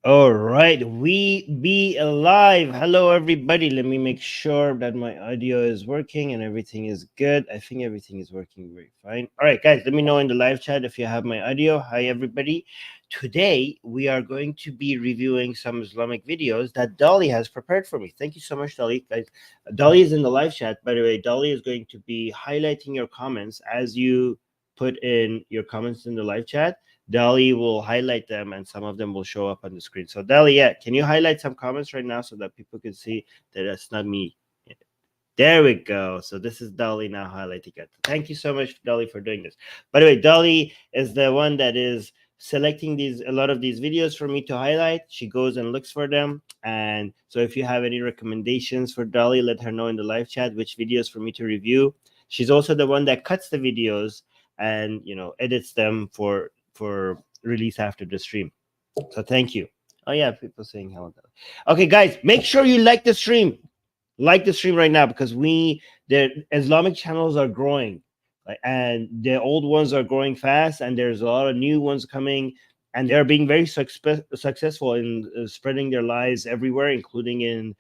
All right, we be alive. Hello, everybody. Let me make sure that my audio is working and everything is good. I think everything is working very fine. All right, guys, let me know in the live chat if you have my audio. Hi, everybody. Today, we are going to be reviewing some Islamic videos that Dolly has prepared for me. Thank you so much, Dolly. Guys, Dolly is in the live chat. By the way, Dolly is going to be highlighting your comments as you put in your comments in the live chat. Dolly will highlight them and some of them will show up on the screen. So Dolly, yeah, can you highlight some comments right now so that people can see that that's not me? There we go. So this is Dolly now highlighting it. Thank you so much, Dolly, for doing this. By the way, Dolly is the one that is selecting a lot of these videos for me to highlight. She goes and looks for them. And so if you have any recommendations for Dolly, let her know in the live chat which videos for me to review. She's also the one that cuts the videos and edits them for release after the stream. So thank you. Oh yeah, people saying hello. Okay, guys, make sure you like the stream. Like the stream right now because the Islamic channels are growing, and the old ones are growing fast, and there's a lot of new ones coming, and they're being very successful in spreading their lies everywhere, including in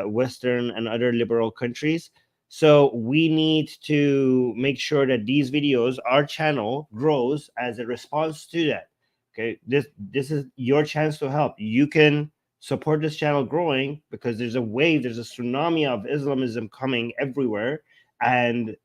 Western and other liberal countries. So we need to make sure that these videos, our channel, grows as a response to that. Okay, this is your chance to help. You can support this channel growing because there's a wave, there's a tsunami of Islamism coming everywhere, and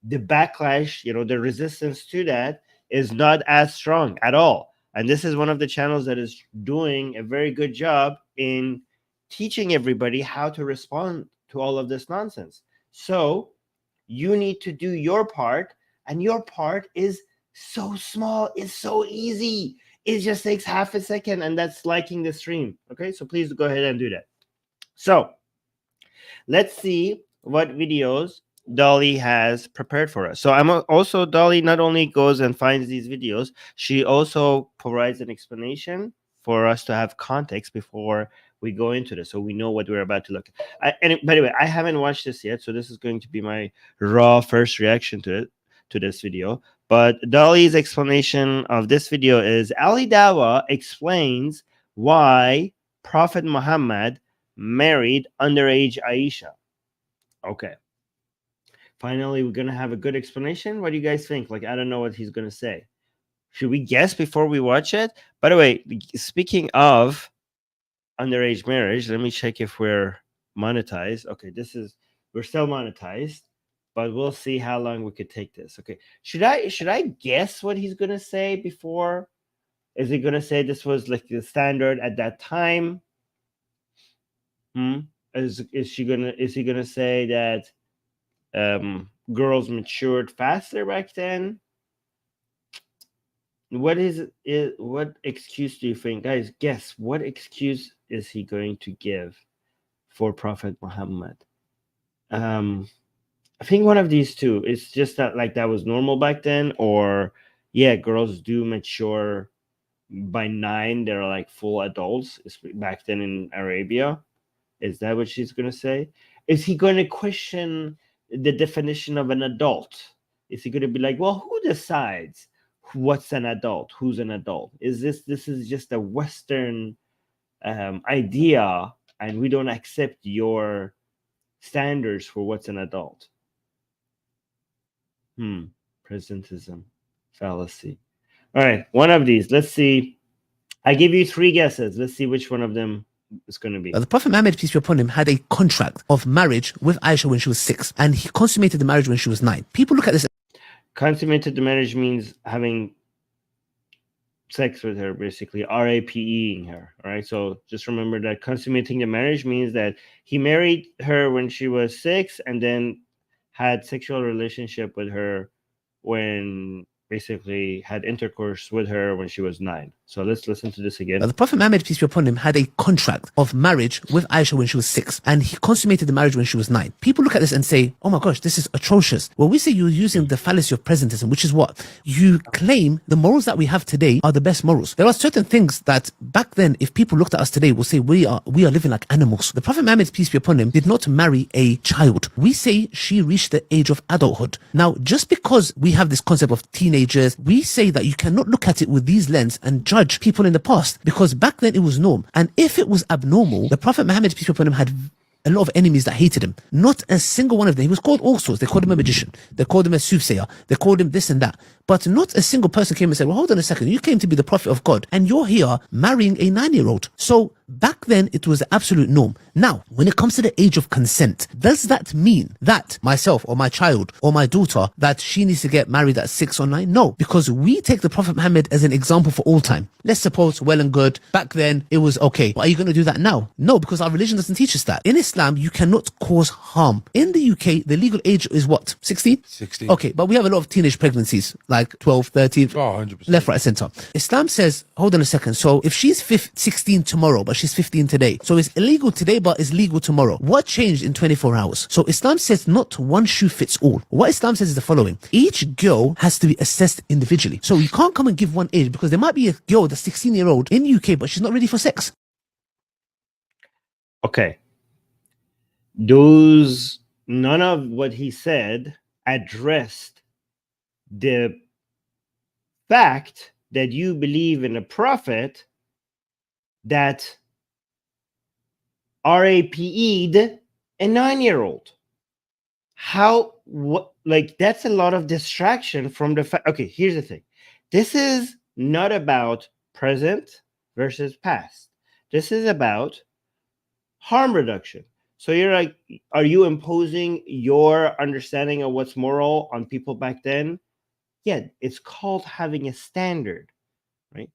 the backlash, the resistance to that is not as strong at all. And this is one of the channels that is doing a very good job in teaching everybody how to respond to all of this nonsense. So you need to do your part, and your part is so small. It's so easy. It just takes half a second, and that's liking the stream. Okay, so please go ahead and do that. So let's see what videos Dolly has prepared for us. So I'm also, Dolly not only goes and finds these videos, she also provides an explanation for us to have context before we go into this, so we know what we're about to look at. And by the way, I haven't watched this yet, so this is going to be my raw first reaction to this video. But Dolly's explanation of this video is Ali Dawah explains why Prophet Muhammad married underage Aisha. Okay. Finally, we're going to have a good explanation. What do you guys think? I don't know what he's going to say. Should we guess before we watch it? By the way, speaking of underage marriage, let me check if we're monetized. Okay, we're still monetized, but we'll see how long we could take this. Okay, should I guess what he's going to say before? Is he going to say this was like the standard at that time? Is he going to say that girls matured faster back then? What excuse do you think, guys? Guess what excuse is he going to give for Prophet Muhammad? I think one of these two. It's just that that was normal back then, or yeah, girls do mature by 9. They're full adults. Back then in Arabia. Is that what she's going to say? Is he going to question the definition of an adult? Is he going to be like, well, who decides what's an adult? Who's an adult? Is this is just a Western idea, and we don't accept your standards for what's an adult? Presentism, fallacy. All right, one of these. Let's see. I give you 3 guesses. Let's see which one of them is going to be. The Prophet Muhammad, peace be upon him, had a contract of marriage with Aisha when she was 6, and he consummated the marriage when she was 9. People look at this. Consummated the marriage means having sex with her, basically rapeing her. All right, so just remember that consummating the marriage means that he married her when she was 6 and then had sexual relationship with her when basically had intercourse with her when she was 9. So let's listen to this again. The Prophet Muhammad, peace be upon him, had a contract of marriage with Aisha when she was 6, and he consummated the marriage when she was 9. People look at this and say, oh my gosh, this is atrocious. Well, we say you're using the fallacy of presentism, which is what? You claim the morals that we have today are the best morals. There are certain things that back then, if people looked at us today, will say we are living like animals. The Prophet Muhammad, peace be upon him, did not marry a child. We say she reached the age of adulthood. Now, just because we have this concept of teenagers, we say that you cannot look at it with these lens and judge judge people in the past, because back then it was norm. And if it was abnormal, the Prophet Muhammad, peace be upon him, had a lot of enemies that hated him. Not a single one of them. He was called all sorts. They called him a magician. They called him a soothsayer. They called him this and that. But not a single person came and said, well, hold on a second. You came to be the prophet of God and you're here marrying a 9-year-old. So back then it was the absolute norm. Now, when it comes to the age of consent, does that mean that myself or my child or my daughter, that she needs to get married at 6 or 9? No, because we take the Prophet Muhammad as an example for all time. Let's suppose, well and good, back then it was okay. But are you going to do that now? No, because our religion doesn't teach us that. In Islam, you cannot cause harm. In the UK, the legal age is what? 16? 16. Okay, but we have a lot of teenage pregnancies, like 12, 13, 100%. left, right, center. Islam says, hold on a second. So if she's 16 tomorrow, but she's 15 today, so it's illegal today, but it's legal tomorrow. What changed in 24 hours? So Islam says not one shoe fits all. What Islam says is the following. Each girl has to be assessed individually. So you can't come and give one age, because there might be a girl that's 16-year-old in UK, but she's not ready for sex. Okay. None of what he said addressed the fact that you believe in a prophet that RAPE'd a 9-year-old. Like, that's a lot of distraction from the fact. Okay, here's the thing. This is not about present versus past. This is about harm reduction. So you're like, are you imposing your understanding of what's moral on people back then? Yeah, it's called having a standard, right?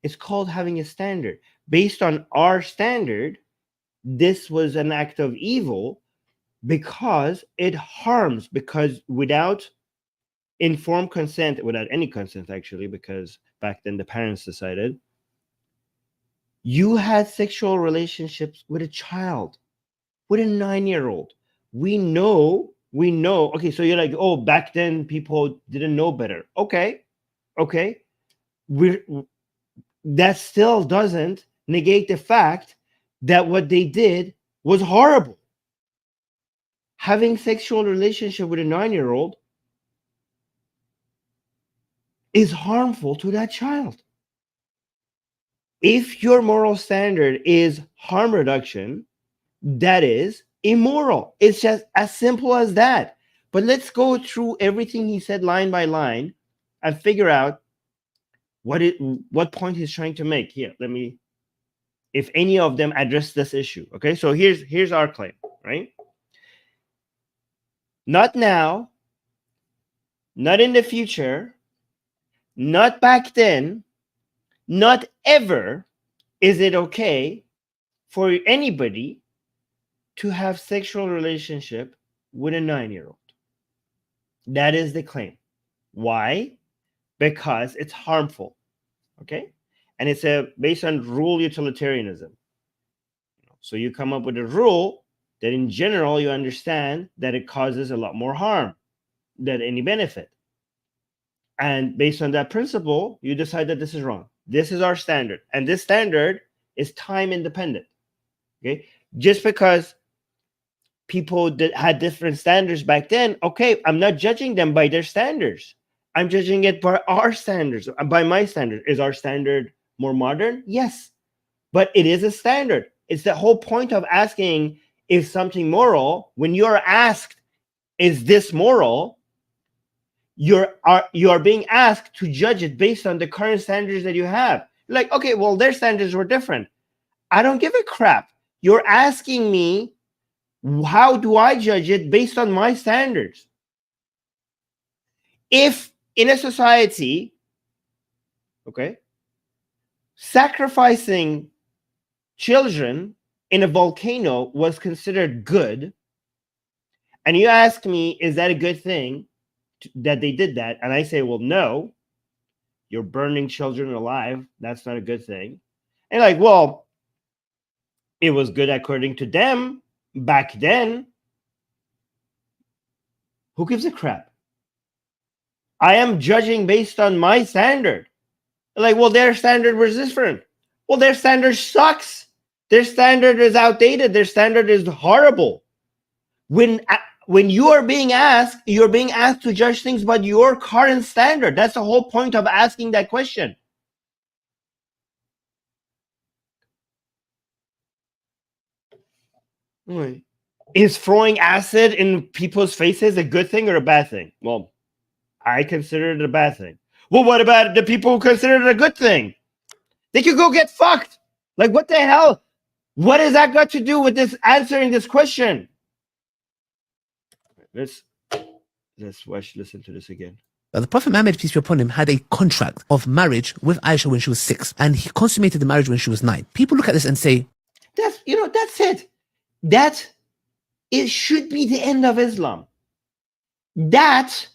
It's called having a standard. Based on our standard, this was an act of evil because it harms, because without informed consent, without any consent actually, because back then the parents decided, you had sexual relationships with a child, with a 9-year-old. We know. Okay, so you're like, oh, back then people didn't know better. Okay. That still doesn't negate the fact that what they did was horrible. Having sexual relationship with a 9-year-old is harmful to that child. If your moral standard is harm reduction, that is immoral. It's just as simple as that. But let's go through everything he said line by line and figure out what point he's trying to make. Here, if any of them address this issue. Okay, so here's our claim, right? Not now, not in the future, not back then, not ever is it okay for anybody to have sexual relationship with a 9-year-old. That is the claim. Why? Because it's harmful. Okay? And it's based on rule utilitarianism. So you come up with a rule that in general you understand that it causes a lot more harm than any benefit. And based on that principle, you decide that this is wrong. This is our standard. And this standard is time independent. Okay? Just because people that had different standards back then, okay, I'm not judging them by their standards. I'm judging it by our standards, by my standard. Is our standard more modern? Yes. But it is a standard. It's the whole point of asking, is something moral? When you're asked, is this moral? You are being asked to judge it based on the current standards that you have. Like, okay, well, their standards were different. I don't give a crap. You're asking me, how do I judge it based on my standards? If in a society, okay, sacrificing children in a volcano was considered good, and you ask me, is that a good thing that they did that? And I say, well, no, you're burning children alive. That's not a good thing. And like, well, it was good according to them back then. Who gives a crap? I am judging based on my standard. Like, well, their standard was different. Well, their standard sucks. Their standard is outdated. Their standard is horrible. When you're being asked to judge things by your current standard. That's the whole point of asking that question. Is throwing acid in people's faces a good thing or a bad thing? Well, I consider it a bad thing. Well, what about the people who consider it a good thing? They could go get fucked. Like, what the hell? What has that got to do with this answering this question? Let's listen to this again. The Prophet Muhammad, peace be upon him, had a contract of marriage with Aisha when she was 6, and he consummated the marriage when she was 9. People look at this and say, that's it. That it should be the end of Islam. That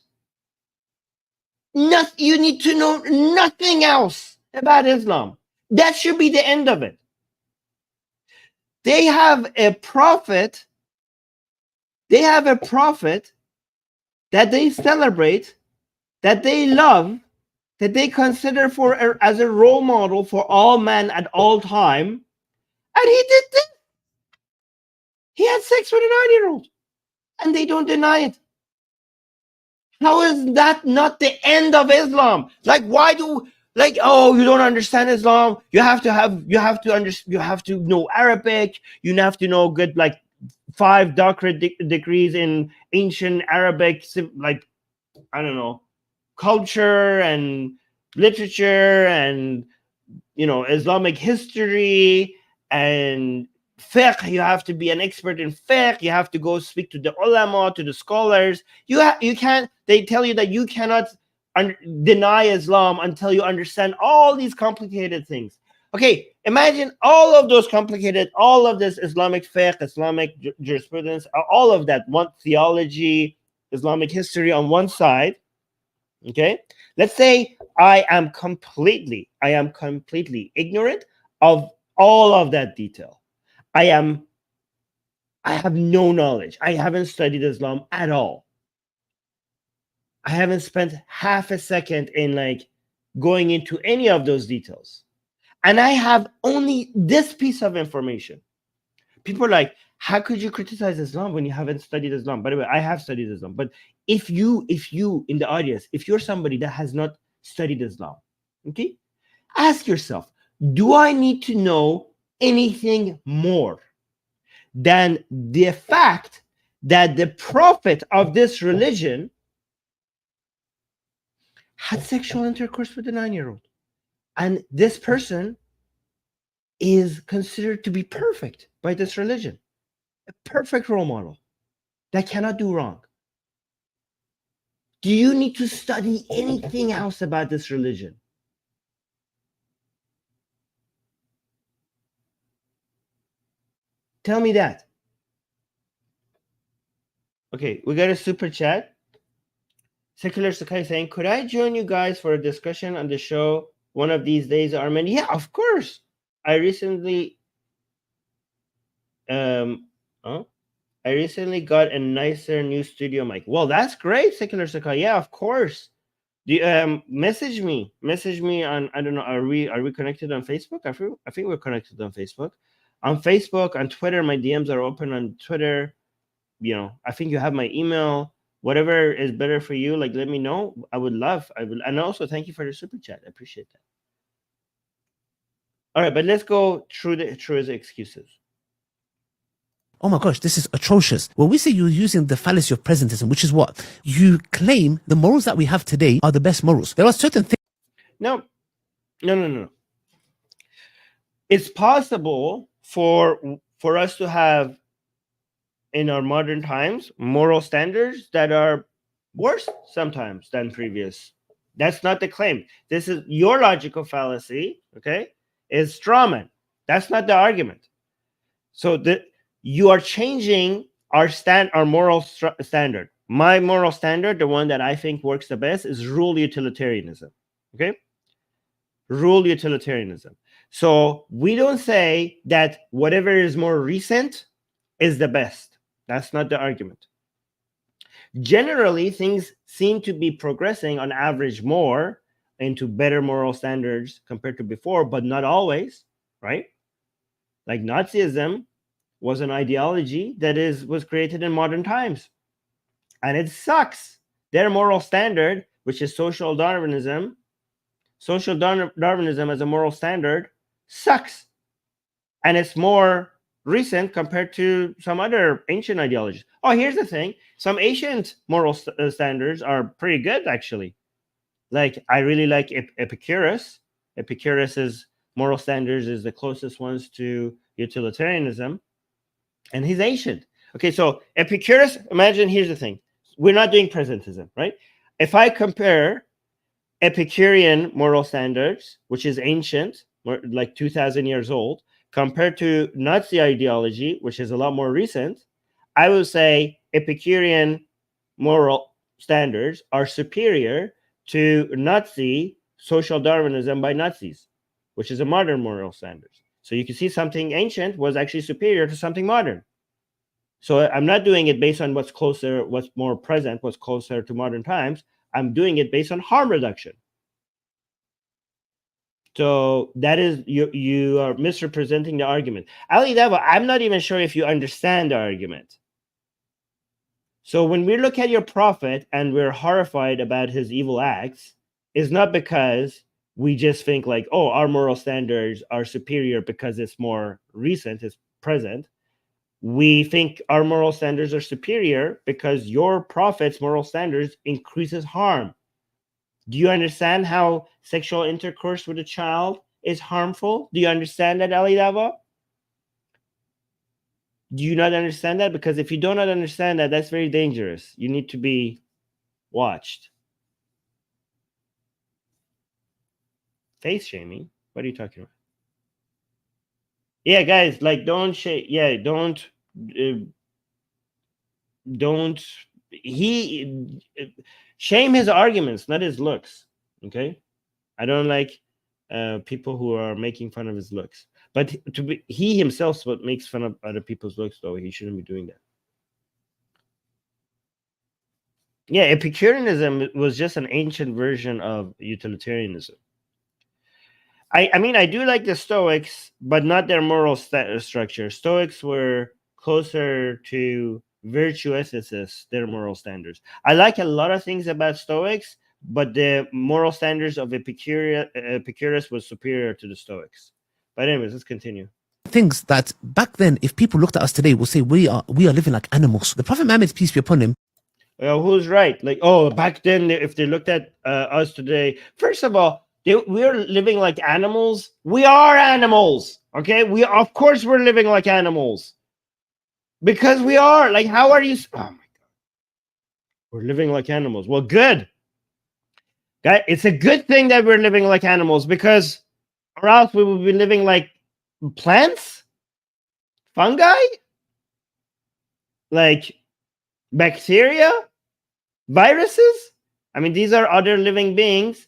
you need to know nothing else about Islam. That should be the end of it. They have a prophet. They have a prophet that they celebrate, that they love, that they consider as a role model for all men at all time, and he did this. He had sex with a 9-year-old, and they don't deny it. How is that not the end of Islam? Like, why do oh, you don't understand Islam? You have to know Arabic. You have to know good 5 doctorate degrees in ancient Arabic, like, I don't know, culture and literature and Islamic history and fiqh. You have to be an expert in fiqh. You have to go speak to the ulama, to the scholars. You can't. They tell you that you cannot deny Islam until you understand all these complicated things. Okay, imagine all of those complicated, all of this Islamic fiqh, Islamic jurisprudence, all of that, one theology, Islamic history on one side. Okay, let's say I am completely ignorant of all of that detail. I have no knowledge. I haven't studied Islam at all. I haven't spent half a second in going into any of those details. And I have only this piece of information. People are like, how could you criticize Islam when you haven't studied Islam? By the way, I have studied Islam. But if you in the audience, if you're somebody that has not studied Islam, okay, ask yourself, do I need to know anything more than the fact that the prophet of this religion had sexual intercourse with a 9-year-old? And this person is considered to be perfect by this religion. A perfect role model that cannot do wrong. Do you need to study anything else about this religion? Tell me that. Okay, we got a super chat. Secular Sakai saying, could I join you guys for a discussion on the show one of these days, Armin? Yeah, of course. I recently got a nicer new studio mic. Well, that's great, Secular Sakai. Yeah, of course. Message me on, I don't know, are we connected on Facebook? I think we're connected on Facebook. On Facebook, on Twitter, my DMs are open on Twitter. I think you have my email. Whatever is better for you, let me know. I would, and also thank you for the super chat. I appreciate that. All right, but let's go through his excuses. Oh my gosh, this is atrocious. Well, we say you're using the fallacy of presentism, which is what? You claim the morals that we have today are the best morals. There are certain things. No. It's possible for us to have, in our modern times, moral standards that are worse sometimes than previous. That's not the claim. This is your logical fallacy, okay? Is strawman. That's not the argument. So you are changing our moral standard. My moral standard, the one that I think works the best, is rule utilitarianism. Okay? Rule utilitarianism. So we don't say that whatever is more recent is the best. That's not the argument. Generally, things seem to be progressing on average more into better moral standards compared to before, but not always, right? Like Nazism was an ideology that was created in modern times, and it sucks. Their moral standard, which is social Darwinism as a moral standard, sucks, and it's more recent compared to some other ancient ideologies. Oh, here's the thing. Some ancient moral standards are pretty good, actually. Like, I really like Epicurus. Epicurus's moral standards is the closest ones to utilitarianism, and he's ancient. Okay, so Epicurus, imagine, here's the thing. We're not doing presentism, right? If I compare Epicurean moral standards, which is ancient, like 2,000 years old, compared to Nazi ideology, which is a lot more recent, I would say Epicurean moral standards are superior to Nazi social Darwinism by Nazis, which is a modern moral standards. So you can see something ancient was actually superior to something modern. So I'm not doing it based on what's closer, what's more present, what's closer to modern times. I'm doing it based on harm reduction. So that is, you are misrepresenting the argument. Ali Dawah, I'm not even sure if you understand the argument. So when we look at your prophet and we're horrified about his evil acts, it's not because we just think like, oh, our moral standards are superior because it's more recent, it's present. We think our moral standards are superior because your prophet's moral standards increases harm. Do you understand how sexual intercourse with a child is harmful? Do you understand that, Ali Dawah? Do you not understand that? Because if you do not understand that, that's very dangerous. You need to be watched. Face shaming? What are you talking about? Yeah, guys, like, don't shame. Yeah, don't. He shame his arguments, not his looks. Okay, I don't like people who are making fun of his looks. But he himself what makes fun of other people's looks, though. He shouldn't be doing that. Yeah, Epicureanism was just an ancient version of utilitarianism. I mean, I do like the Stoics, but not their moral structure. Stoics were closer to virtue ethicists, their moral standards. I like a lot of things about Stoics, but the moral standards of Epicurus was superior to the Stoics. But anyways, let's continue. Things that back then, if people looked at us today, will say we are living like animals. The Prophet Muhammad, peace be upon him. Who's right? Like, oh, back then, if they looked at us today, first of all, we're living like animals. We are animals, okay? Of course, we're living like animals because we are. Like, how are you? Oh my god, we're living like animals. Well, good, guys. It's a good thing that we're living like animals because, or else we would be living like plants, fungi, like bacteria, viruses. I mean, these are other living beings.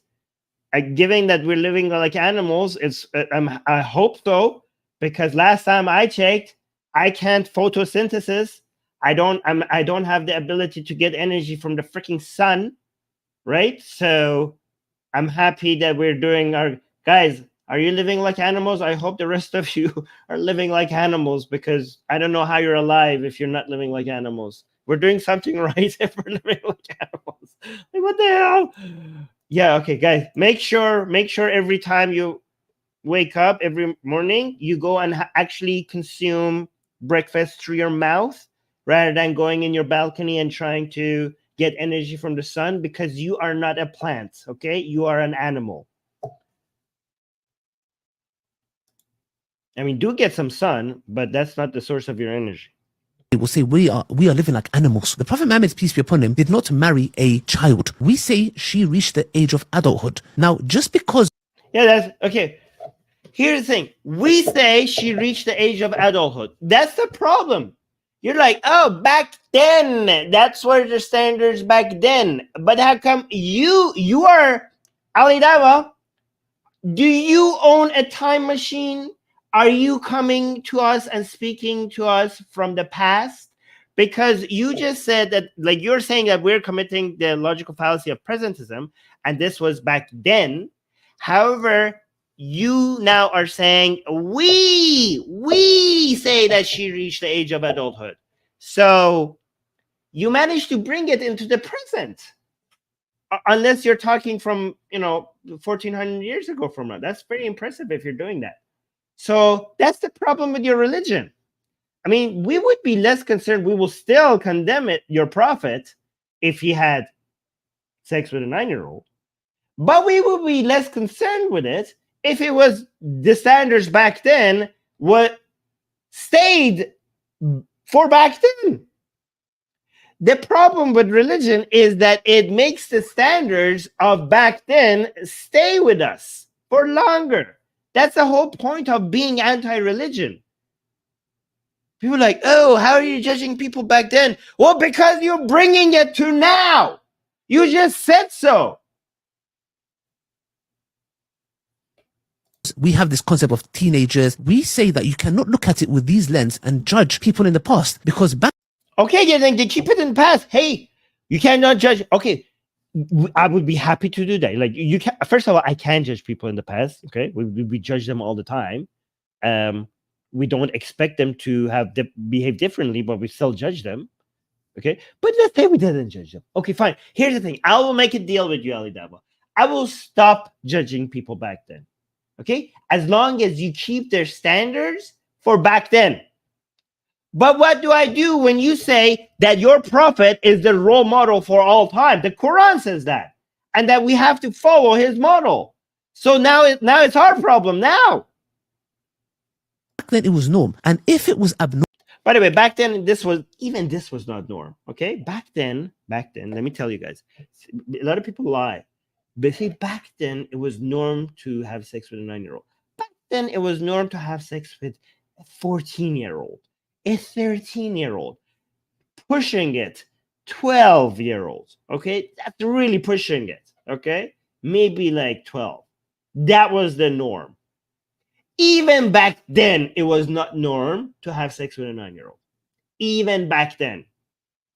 Given that we're living like animals, it's I hope so, because last time I checked, I can't photosynthesis. I don't have the ability to get energy from the freaking sun, right? So I'm happy that we're doing our guys. Are you living like animals? I hope the rest of you are living like animals, because I don't know how you're alive if you're not living like animals. We're doing something right if we're living like animals. Like, what the hell? Yeah, okay, guys. Make sure every time you wake up every morning, you go and actually consume breakfast through your mouth rather than going in your balcony and trying to get energy from the sun, because you are not a plant, okay? You are an animal. I mean, do get some sun, but that's not the source of your energy. Will say we are living like animals. The Prophet Muhammad, peace be upon him, did not marry a child. We say she reached the age of adulthood. Now, just because... Yeah, that's okay. Here's the thing. We say she reached the age of adulthood. That's the problem. You're like, oh, back then. That's where the standards back then. But how come you are Ali Dawah? Do you own a time machine? Are you coming to us and speaking to us from the past? Because you just said that, like, you're saying that we're committing the logical fallacy of presentism, and this was back then. However, you now are saying we say that she reached the age of adulthood. So you managed to bring it into the present. Unless you're talking from 1400 years ago from now. That's pretty impressive if you're doing that. So that's the problem with your religion. I mean, we would be less concerned. We will still condemn it, your prophet, if he had sex with a 9-year-old. But we would be less concerned with it if it was the standards back then what stayed for back then. The problem with religion is that it makes the standards of back then stay with us for longer. That's the whole point of being anti-religion. People are like, oh, how are you judging people back then? Well, because you're bringing it to now. You just said so. We have this concept of teenagers. We say that you cannot look at it with these lens and judge people in the past, because back. Okay, yeah, then they keep it in the past. Hey, you cannot judge. Okay, I would be happy to do that. Like, you can. First of all, I can judge people in the past. Okay, we judge them all the time. We don't expect them to have behave differently, but we still judge them. Okay, but let's say we didn't judge them. Okay, fine. Here's the thing. I will make a deal with you, Ali Dawah. I will stop judging people back then. Okay, as long as you keep their standards for back then. But what do I do when you say that your prophet is the role model for all time? The Quran says that, and that we have to follow his model. So now it's our problem now. Back then it was norm, and if it was abnormal. By the way, back then this was not norm. Okay, back then, let me tell you guys, a lot of people lie. But see, back then it was norm to have sex with a 9-year-old. Back then it was norm to have sex with a 14-year-old, a 13-year-old, pushing it, 12-year-olds. Okay, that's really pushing it. Okay, maybe like 12. That was the norm. Even back then, it was not norm to have sex with a 9-year-old. Even back then.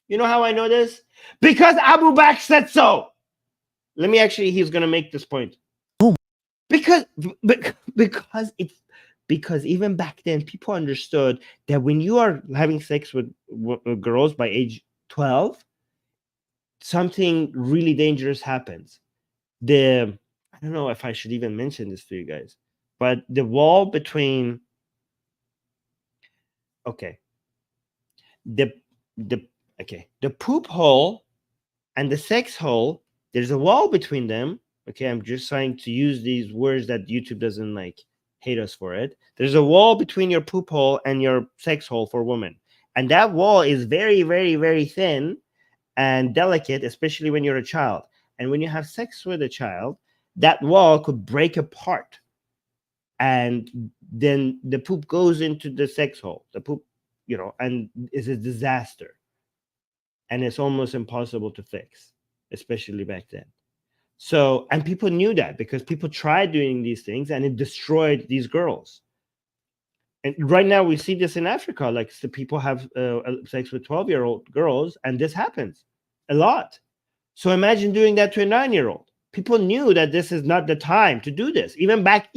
You know how I know this? Because Abu Bakr said so. Let me he's going to make this point. Because even back then, people understood that when you are having sex with girls by age 12, something really dangerous happens. I don't know if I should even mention this to you guys, but the wall between, the poop hole and the sex hole, there's a wall between them. Okay, I'm just trying to use these words that YouTube doesn't like hate us for it. There's a wall between your poop hole and your sex hole for women. And that wall is very, very, very thin and delicate, especially when you're a child. And when you have sex with a child, that wall could break apart. And then the poop goes into the sex hole. The poop, and is a disaster. And it's almost impossible to fix, especially back then. So, and people knew that because people tried doing these things and it destroyed these girls. And right now we see this in Africa, like the people have sex with 12-year-old girls, and this happens a lot. So imagine doing that to a 9-year-old. People knew that this is not the time to do this. Even back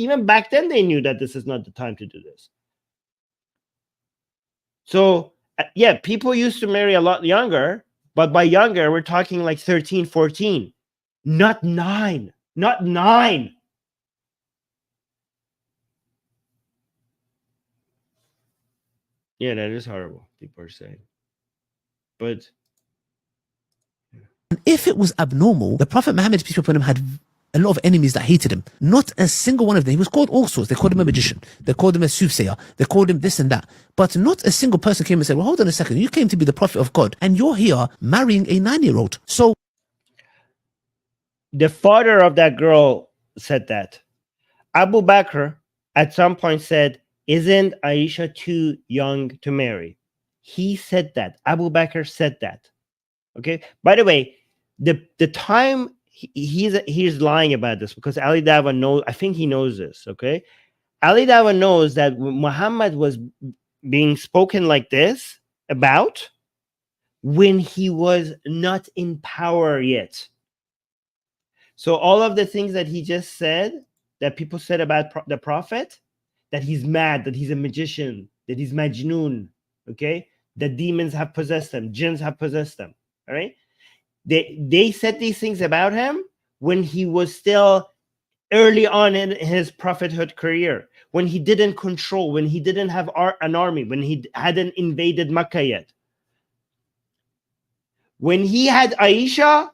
then, they knew that this is not the time to do this. So yeah, people used to marry a lot younger, but by younger, we're talking like 13, 14, not 9, not 9. Yeah, that is horrible, people are saying. But if it was abnormal, the Prophet Muhammad, peace be upon him, had a lot of enemies that hated him. Not a single one of them. He was called all sorts. They called him a magician. They called him a soothsayer. They called him this and that. But not a single person came and said, well, hold on a second. You came to be the prophet of God, and you're here marrying a 9-year-old. So the father of that girl said that. Abu Bakr at some point said, isn't Aisha too young to marry? He said that. Abu Bakr said that. Okay. By the way, the time he's lying about this, because Ali Dawah knows. I think he knows this. Okay. Ali Dawah knows that Muhammad was being spoken like this about when he was not in power yet. So all of the things that he just said, that people said about the prophet, that he's mad, that he's a magician, that he's majnoon, okay, that demons have possessed him, jinns have possessed him. All right, they said these things about him when he was still early on in his prophethood career, when he didn't control, when he didn't have an army, when he hadn't invaded Mecca yet, when he had Aisha,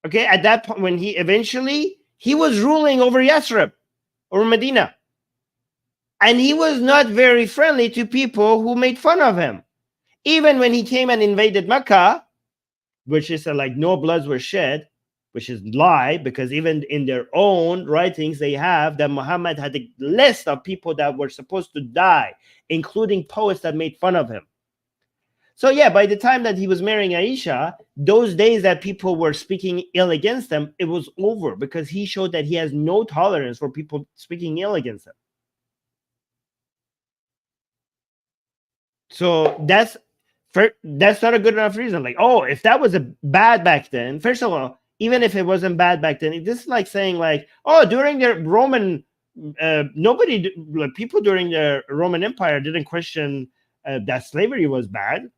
okay, at that point, when he was ruling over Yathrib or Medina, and he was not very friendly to people who made fun of him. Even when he came and invaded Mecca, which is like no bloods were shed, which is lie, because even in their own writings, they have that Muhammad had a list of people that were supposed to die, including poets that made fun of him. So yeah, by the time that he was marrying Aisha, those days that people were speaking ill against him, it was over, because he showed that he has no tolerance for people speaking ill against him. So that's not a good enough reason. Like, oh, if that was a bad back then, first of all, even if it wasn't bad back then, this is like saying like, oh, during the Roman, people during the Roman Empire didn't question that slavery was bad.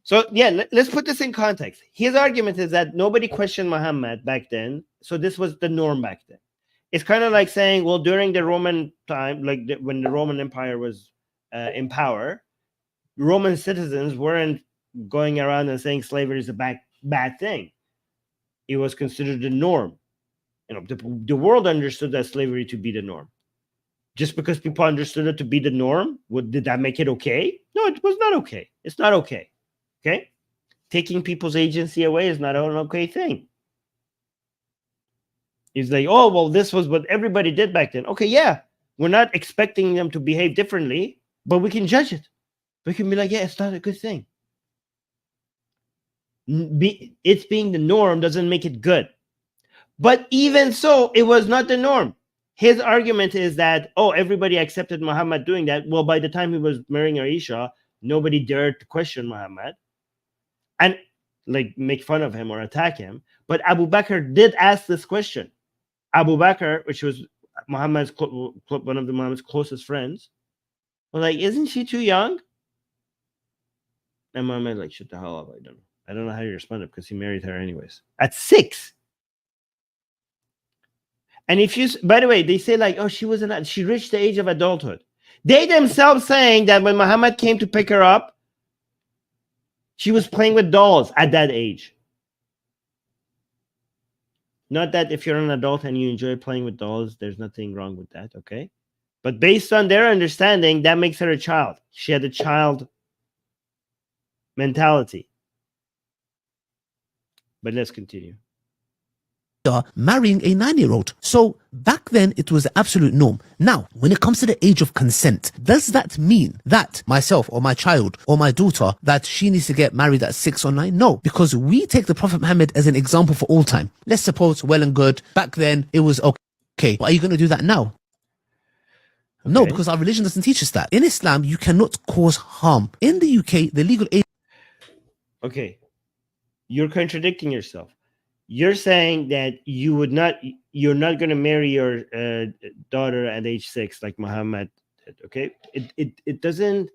So yeah, let's put this in context. His argument is that nobody questioned Muhammad back then, so this was the norm back then. It's kind of like saying, well, during the Roman time, like when the Roman Empire was in power, Roman citizens weren't going around and saying slavery is a bad thing. It was considered the norm. You know, the world understood that slavery to be the norm. Just because people understood it to be the norm, did that make it okay? No, it was not okay. It's not okay. Okay? Taking people's agency away is not an okay thing. It's like, oh, well, this was what everybody did back then. Okay, yeah. We're not expecting them to behave differently, but we can judge it. We can be like, yeah, it's not a good thing. It's being the norm doesn't make it good. But even so, it was not the norm. His argument is that, oh, everybody accepted Muhammad doing that. Well, by the time he was marrying Aisha, nobody dared to question Muhammad and like make fun of him or attack him. But Abu Bakr did ask this question. Abu Bakr, which was Muhammad's one of Muhammad's closest friends, was like, isn't she too young? And Muhammad like, shut the hell up. I don't know how you responded, because he married her anyways at 6. And if you, by the way, they say like, oh, she reached the age of adulthood. They themselves saying that when Muhammad came to pick her up, she was playing with dolls at that age. Not that if you're an adult and you enjoy playing with dolls, there's nothing wrong with that, okay? But based on their understanding, that makes her a child. She had a child mentality. But let's continue. Marrying a 9-year-old. So back then it was the absolute norm. Now, when it comes to the age of consent, does that mean that myself or my child or my daughter, that she needs to get married at 6 or 9? No, because we take the Prophet Muhammad as an example for all time. Let's suppose, well and good, back then it was okay. But are you going to do that now? Okay. No, because our religion doesn't teach us that. In Islam, you cannot cause harm. In the UK, the legal age... Okay, you're contradicting yourself. You're saying that you're not going to marry your daughter at age 6 like Muhammad did, okay? It doesn't.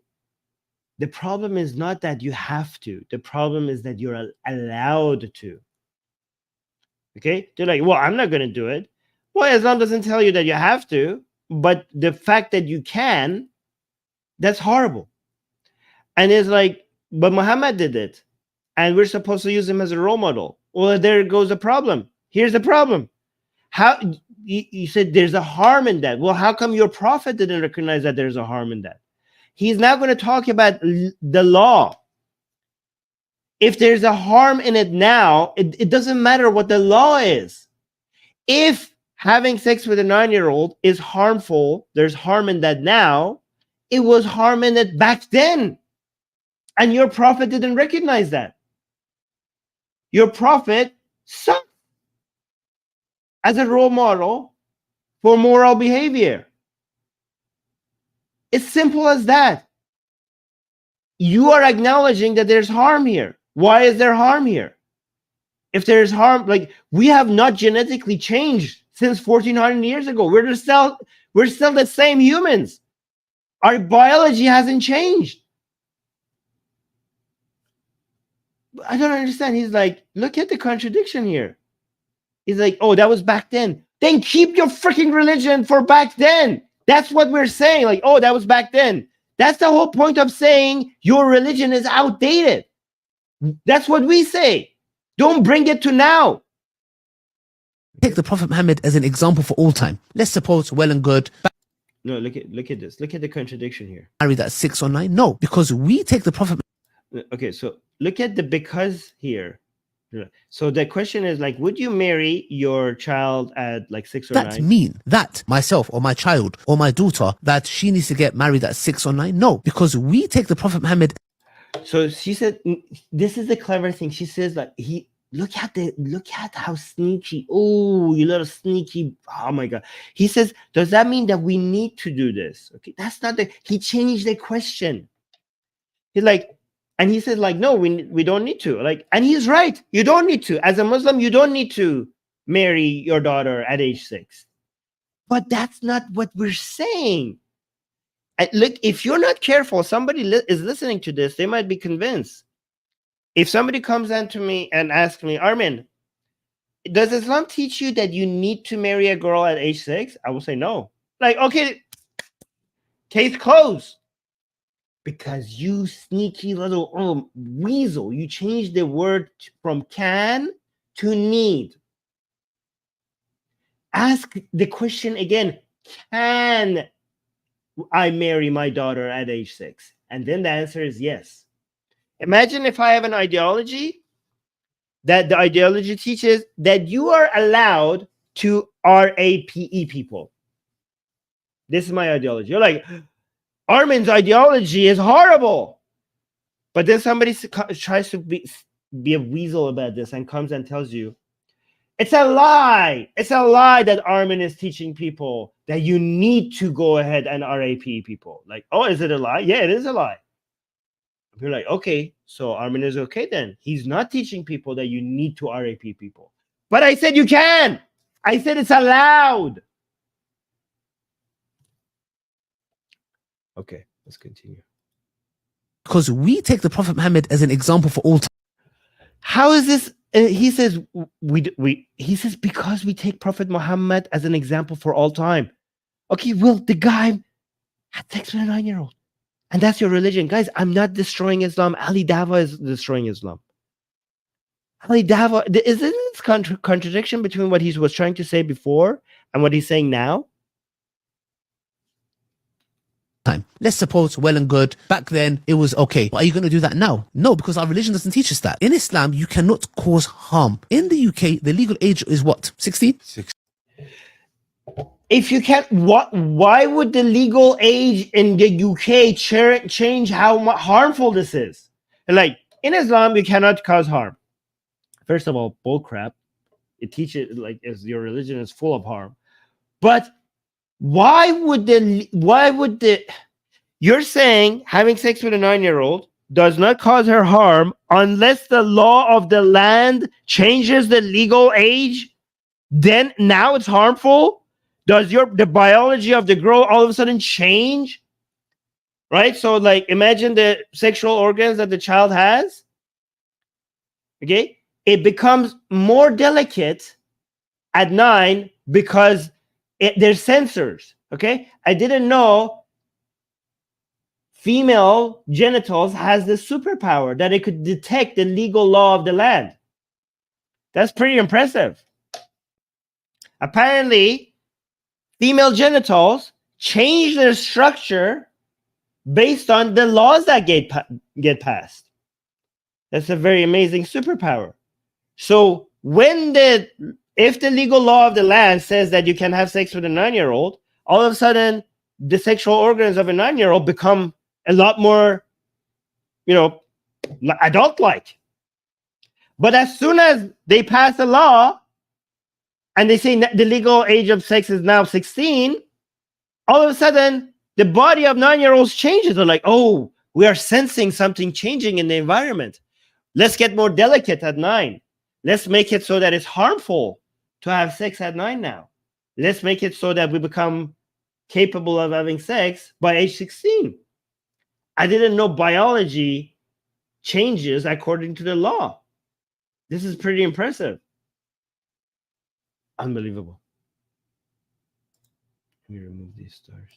The problem is not that you have to. The problem is that you're allowed to. Okay? They're like, well, I'm not going to do it. Well, Islam doesn't tell you that you have to, but the fact that you can, that's horrible. And it's like, but Muhammad did it, and we're supposed to use him as a role model. Well, there goes the problem. Here's the problem. How you said there's a harm in that. Well, how come your prophet didn't recognize that there's a harm in that? He's now going to talk about the law. If there's a harm in it now, it doesn't matter what the law is. If having sex with a 9-year-old is harmful, there's harm in that now, it was harm in it back then. And your prophet didn't recognize that. Your prophet sucked as a role model for moral behavior. It's simple as that. You are acknowledging that there's harm here. Why is there harm here? If there's harm, like, we have not genetically changed since 1400 years ago. We're still the same humans. Our biology hasn't changed. I don't understand. He's like, look at the contradiction here. He's like, oh, that was back then. then keep your freaking religion for back then. That's what we're saying. Like, oh, that was back then. That's the whole point of saying your religion is outdated. That's what we say. Don't bring it to now. Take the Prophet Muhammad as an example for all time. Let's suppose, well and good, No, look at this. Look at the contradiction here. married at 6 or 9. No, because we take the Prophet. Okay, so look at the because here. So the question is like, would you marry your child at like 6 or 9? That mean that myself or my child or my daughter, that she needs to get married at 6 or 9? No, because we take the Prophet Muhammad. So she said, this is the clever thing. She says like, look at how sneaky. Oh, you little sneaky. Oh my God. He says, does that mean that we need to do this? Okay, that's not he changed the question. He's like, and he says like, no, we don't need to. Like, and he's right. You don't need to. As a Muslim, you don't need to marry your daughter at age 6. But that's not what we're saying. And look, if you're not careful, somebody is listening to this, they might be convinced. If somebody comes on to me and asks me, Armin, does Islam teach you that you need to marry a girl at age 6? I will say no. Like, okay, case closed. Because you sneaky little weasel, you changed the word from can to need. Ask the question again, can I marry my daughter at age 6? And then the answer is yes. Imagine if I have an ideology that the ideology teaches that you are allowed to RAPE people. This is my ideology. You're like, Armin's ideology is horrible. But then somebody tries to be a weasel about this and comes and tells you, it's a lie. It's a lie that Armin is teaching people that you need to go ahead and RAPE people. Like, oh, is it a lie? Yeah, it is a lie. You're like, okay, so Armin is okay then. He's not teaching people that you need to RAPE people. But I said you can. I said it's allowed. Okay, let's continue. Because we take the Prophet Muhammad as an example for all time. How is this? He says he says because we take Prophet Muhammad as an example for all time. Okay, well, the guy had sex with a 9-year-old. And that's your religion. Guys, I'm not destroying Islam. Ali Dawah is destroying Islam. Ali Dawah, is this contradiction between what he was trying to say before and what he's saying now? Let's suppose, well and good, back then it was okay. But are you going to do that now? No, because our religion doesn't teach us that. In Islam, you cannot cause harm. In the UK, the legal age is what? 16? If you can't, why would the legal age in the UK change how harmful this is? Like, in Islam, you cannot cause harm. First of all, bullcrap. It teaches, like, as your religion is full of harm. But why would you're saying having sex with a 9-year-old does not cause her harm unless the law of the land changes the legal age? Then now it's harmful? Does the biology of the girl all of a sudden change? Right? So like imagine the sexual organs that the child has. Okay? It becomes more delicate at 9 because there's sensors. Okay? I didn't know female genitals has this superpower that it could detect the legal law of the land. That's pretty impressive. Apparently, female genitals change their structure based on the laws that get passed. That's a very amazing superpower. So if the legal law of the land says that you can have sex with a 9-year-old, all of a sudden the sexual organs of a 9-year-old become a lot more, adult-like. But as soon as they pass a law and they say the legal age of sex is now 16, all of a sudden the body of 9-year-olds changes. They're like, oh, we are sensing something changing in the environment. Let's get more delicate at 9. Let's make it so that it's harmful to have sex at 9 now. Let's make it so that we become capable of having sex by age 16. I didn't know biology changes according to the law. This is pretty impressive. Unbelievable. Let me remove these stars.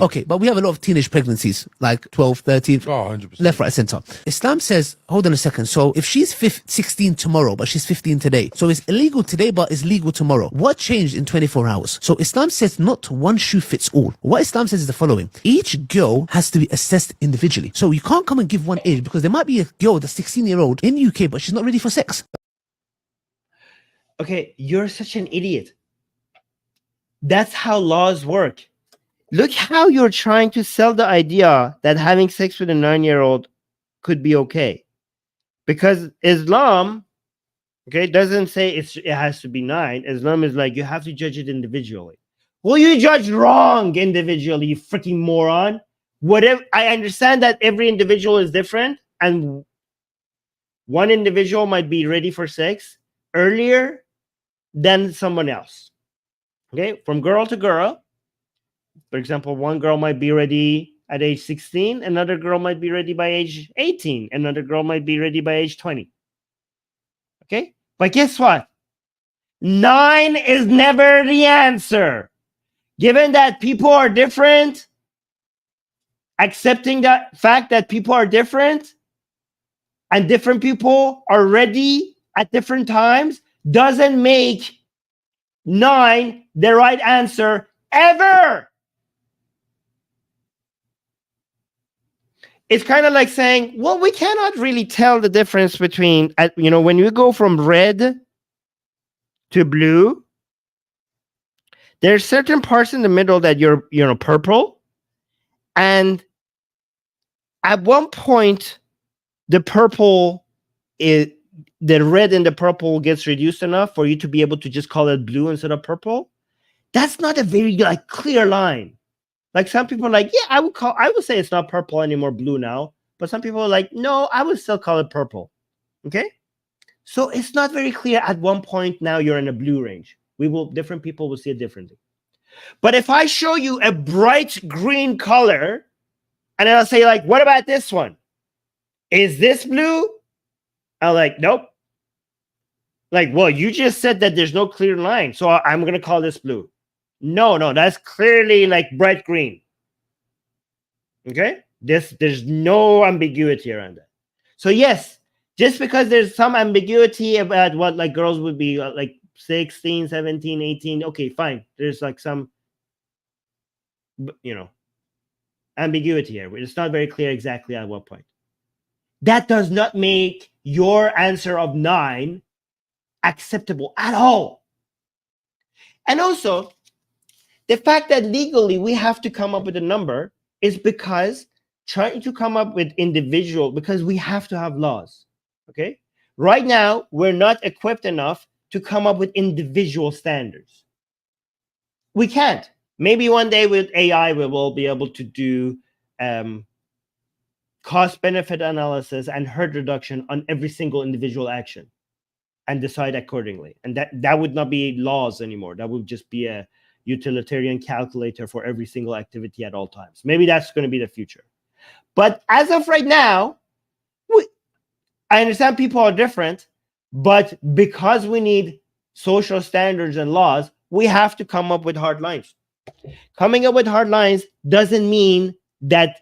Okay, but we have a lot of teenage pregnancies, like 12, 13, 100%. left, right, center. Islam says, hold on a second. So if she's 16 tomorrow, but she's 15 today, so it's illegal today, but it's legal tomorrow. What changed in 24 hours? So Islam says not one shoe fits all. What Islam says is the following. Each girl has to be assessed individually. So you can't come and give one age, because there might be a girl that's 16-year-old in UK, but she's not ready for sex. Okay, you're such an idiot. That's how laws work. Look how you're trying to sell the idea that having sex with a 9-year-old could be okay. Because Islam, okay, doesn't say it has to be 9. Islam is like, you have to judge it individually. Well, you judge wrong individually, you freaking moron. Whatever, I understand that every individual is different, and one individual might be ready for sex earlier than someone else. Okay, from girl to girl. For example, one girl might be ready at age 16, another girl might be ready by age 18, another girl might be ready by age 20. Okay? But guess what? 9 is never the answer. Given that people are different, accepting that fact that people are different and different people are ready at different times doesn't make 9 the right answer ever. It's kind of like saying, well, we cannot really tell the difference between, when you go from red to blue, there's certain parts in the middle that you're, purple. And at one point, the red and the purple gets reduced enough for you to be able to just call it blue instead of purple. That's not a very clear line. Like some people are like, yeah, I would say it's not purple anymore, blue now. But some people are like, no, I would still call it purple. Okay? So it's not very clear at one point now you're in a blue range. Different people will see it differently. But if I show you a bright green color, and I'll say what about this one? Is this blue? I'm like, nope. Well, you just said that there's no clear line, so I'm going to call this blue. No, that's clearly bright green. Okay? There's no ambiguity around that. So yes, just because there's some ambiguity about what girls would be 16, 17, 18, okay, fine. There's some ambiguity here. It's not very clear exactly at what point. That does not make your answer of 9 acceptable at all. And also, the fact that legally we have to come up with a number is because trying to come up with because we have to have laws. Okay? Right now, we're not equipped enough to come up with individual standards. We can't. Maybe one day with AI, we will be able to do cost-benefit analysis and hurt reduction on every single individual action and decide accordingly. And that would not be laws anymore. That would just be a utilitarian calculator for every single activity at all times. Maybe that's going to be the future. But as of right now, I understand people are different, but because we need social standards and laws, we have to come up with hard lines. Coming up with hard lines doesn't mean that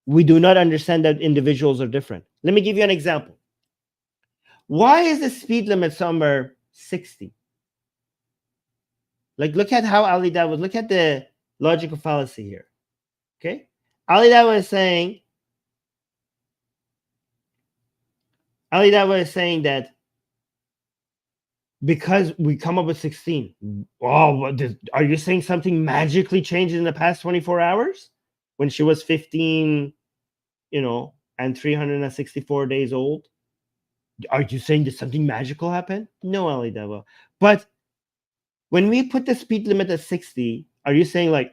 we do not understand that individuals are different. Let me give you an example. Why is the speed limit somewhere 60? Look at how Ali Dawah, look at the logical fallacy here. Okay? Ali Dawah is saying that because we come up with 16. Oh, are you saying something magically changed in the past 24 hours? When she was 15, and 364 days old? Are you saying that something magical happened? No, Ali Dawah. But when we put the speed limit at 60, are you saying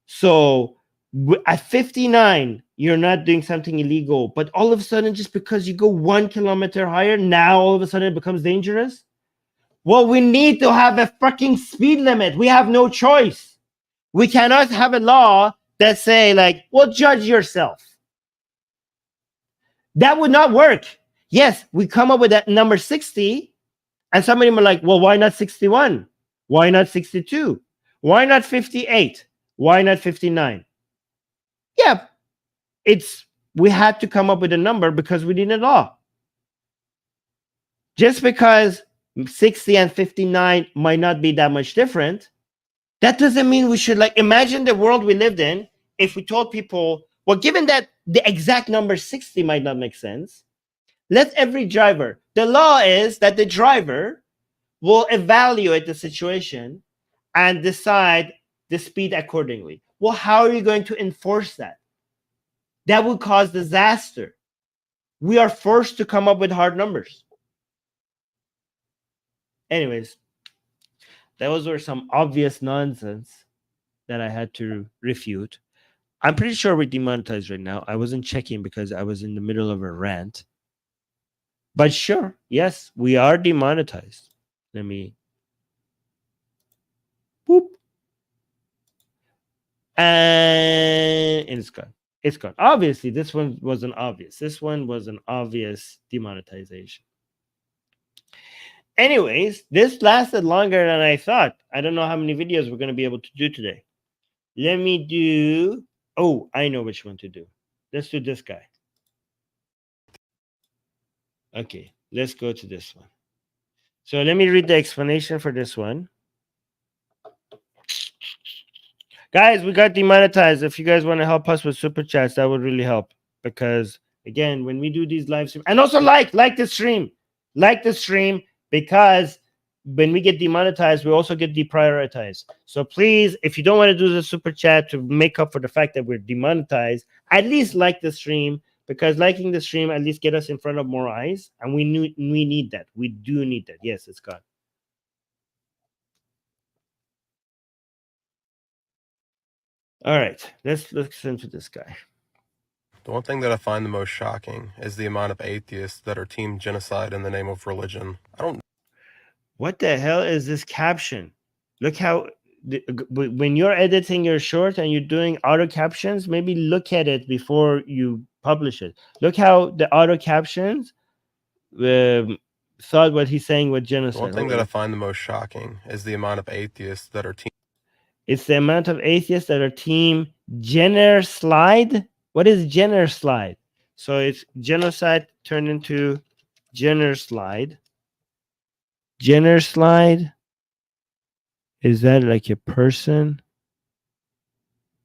so at 59, you're not doing something illegal, but all of a sudden, just because you go 1 kilometer higher, now all of a sudden it becomes dangerous? Well, we need to have a fucking speed limit. We have no choice. We cannot have a law that say well, judge yourself. That would not work. Yes, we come up with that number 60, And somebody might like, well, why not 61? Why not 62? Why not 58? Why not 59? Yeah, we had to come up with a number because we need a law. Just because 60 and 59 might not be that much different, that doesn't mean we should imagine the world we lived in if we told people, well, given that the exact number 60 might not make sense, let every driver, the law is that the driver will evaluate the situation and decide the speed accordingly. Well, how are you going to enforce that? That would cause disaster. We are forced to come up with hard numbers. Anyways, those were some obvious nonsense that I had to refute. I'm pretty sure we're demonetized right now. I wasn't checking because I was in the middle of a rant. But sure, yes, we are demonetized. Let me boop. And it's gone. It's gone. Obviously, this one wasn't obvious. This one was an obvious demonetization. Anyways, this lasted longer than I thought. I don't know how many videos we're going to be able to do today. Let me do... Oh, I know which one to do. Let's do this guy. Okay, let's go to this one. So let me read the explanation for this one. Guys, we got demonetized. If you guys want to help us with super chats, that would really help. Because again, when we do these live streams, and also like the stream, because when we get demonetized, we also get deprioritized. So please, if you don't want to do the super chat to make up for the fact that we're demonetized, at least like the stream, because liking the stream at least get us in front of more eyes, and we need that. We do need that. Yes, it's gone. All right, let's listen to this guy. The one thing that I find the most shocking is the amount of atheists that are team genocide in the name of religion. What the hell is this caption? Look how, when you're editing your short and you're doing auto captions, maybe look at it before you publish it. Look how the auto captions thought what he's saying with genocide. The one thing that I find the most shocking is the amount of atheists that are team. It's the amount of atheists that are team genocide. What is genocide? So it's genocide turned into genocide. Genocide. Is that like a person?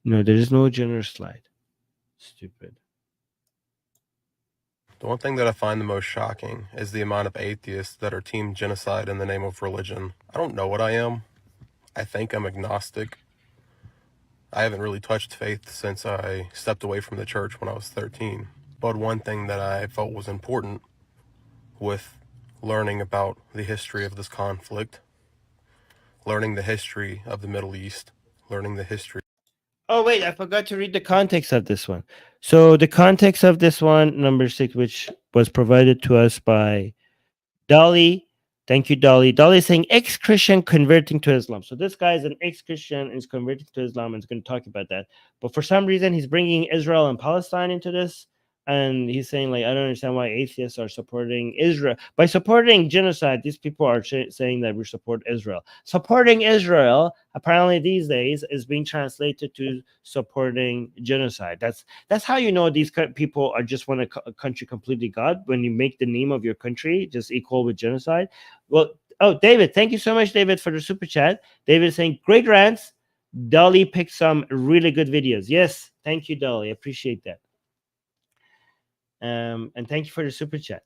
No, there is no genocide. Stupid. The one thing that I find the most shocking is the amount of atheists that are team genocide in the name of religion. I don't know what I am. I think I'm agnostic. I haven't really touched faith since I stepped away from the church when I was 13. But one thing that I felt was important with learning about the history of this conflict, learning the history of the Middle East, learning the history. Oh, wait, I forgot to read the context of this one. So the context of this one, number 6, which was provided to us by Dolly. Thank you, Dolly. Dolly is saying ex-Christian converting to Islam. So this guy is an ex-Christian and is converting to Islam and is going to talk about that. But for some reason, he's bringing Israel and Palestine into this. And he's saying, I don't understand why atheists are supporting Israel. By supporting genocide, these people are saying that we support Israel. Supporting Israel, apparently these days, is being translated to supporting genocide. That's how you know these people are just want a country completely God, when you make the name of your country just equal with genocide. Well, oh, David, thank you so much, David, for the super chat. David is saying, great rants. Dolly picked some really good videos. Yes, thank you, Dolly. I appreciate that. And thank you for the super chat.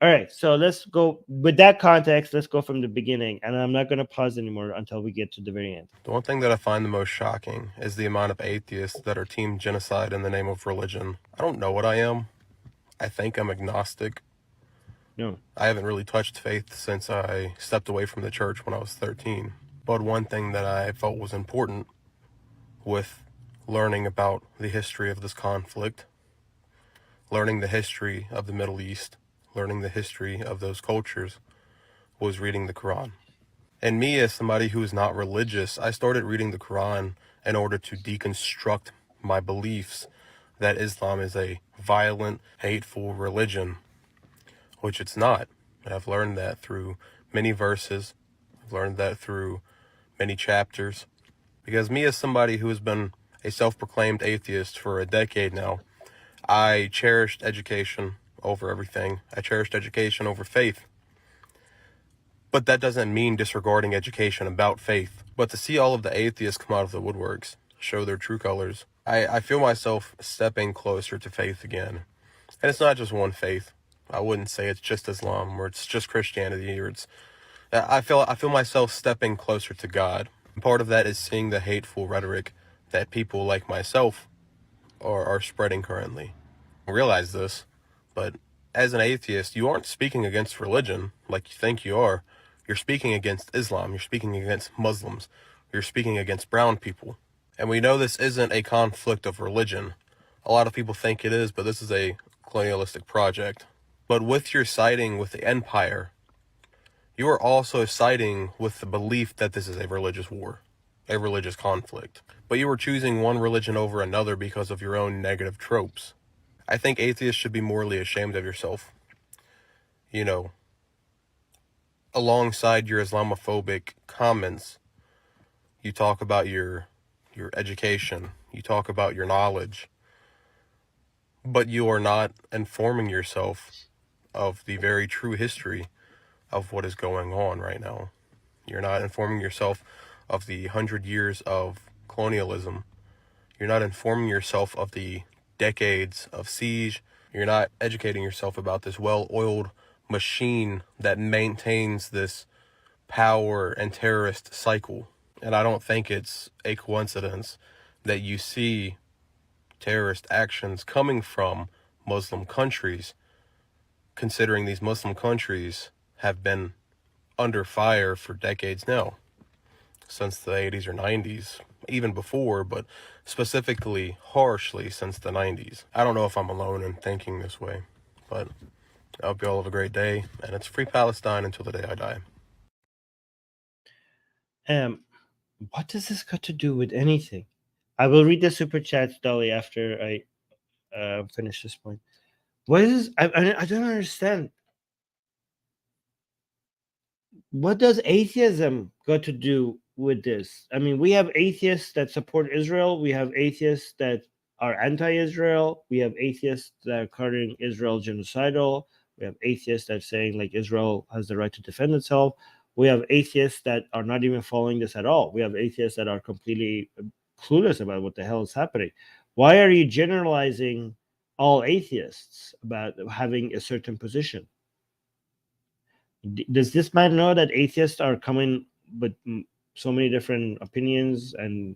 All right, so let's go with that context. Let's go from the beginning, and I'm not going to pause anymore until we get to the very end. The one thing that I find the most shocking is the amount of atheists that are team genocide in the name of religion. I don't know what I am. I think I'm agnostic. No. I haven't really touched faith since I stepped away from the church when I was 13. But one thing that I felt was important with learning about the history of this conflict, learning the history of the Middle East, learning the history of those cultures, was reading the Quran. And me, as somebody who is not religious, I started reading the Quran in order to deconstruct my beliefs that Islam is a violent, hateful religion, which it's not. And I've learned that through many verses. I've learned that through many chapters. Because me, as somebody who has been a self-proclaimed atheist for a decade now, I cherished education over everything. I cherished education over faith. But that doesn't mean disregarding education about faith. But to see all of the atheists come out of the woodworks, show their true colors, I feel myself stepping closer to faith again. And it's not just one faith. I wouldn't say it's just Islam or it's just Christianity or it's... I feel myself stepping closer to God. And part of that is seeing the hateful rhetoric that people like myself are spreading currently. I realize this, but as an atheist, you aren't speaking against religion like you think you are. You're speaking against Islam. You're speaking against Muslims. You're speaking against brown people. And we know this isn't a conflict of religion. A lot of people think it is, but this is a colonialistic project. But with your siding with the empire, you are also siding with the belief that this is a religious war, a religious conflict. But you are choosing one religion over another because of your own negative tropes. I think atheists should be morally ashamed of yourself. You know, alongside your Islamophobic comments, you talk about your education, you talk about your knowledge, but you are not informing yourself of the very true history of what is going on right now. You're not informing yourself of the 100 years of colonialism. You're not informing yourself of the decades of siege. You're not educating yourself about this well-oiled machine that maintains this power and terrorist cycle. And I don't think it's a coincidence that you see terrorist actions coming from Muslim countries, considering these Muslim countries have been under fire for decades now, since the 80s or 90s, even before, but specifically harshly since the 90s. I don't know if I'm alone in thinking this way, but I hope you all have a great day, and it's free Palestine until the day I die. What does this got to do with anything? I will read the super chats, Dolly, after I finish this point. What is I don't understand. What does atheism got to do with this? I mean, we have atheists that support Israel. We have atheists that are anti-Israel. We have atheists that are calling Israel genocidal. We have atheists that are saying like Israel has the right to defend itself. We have atheists that are not even following this at all. We have atheists that are completely clueless about what the hell is happening. Why are you generalizing all atheists about having a certain position? Does this man know that atheists are coming with so many different opinions, and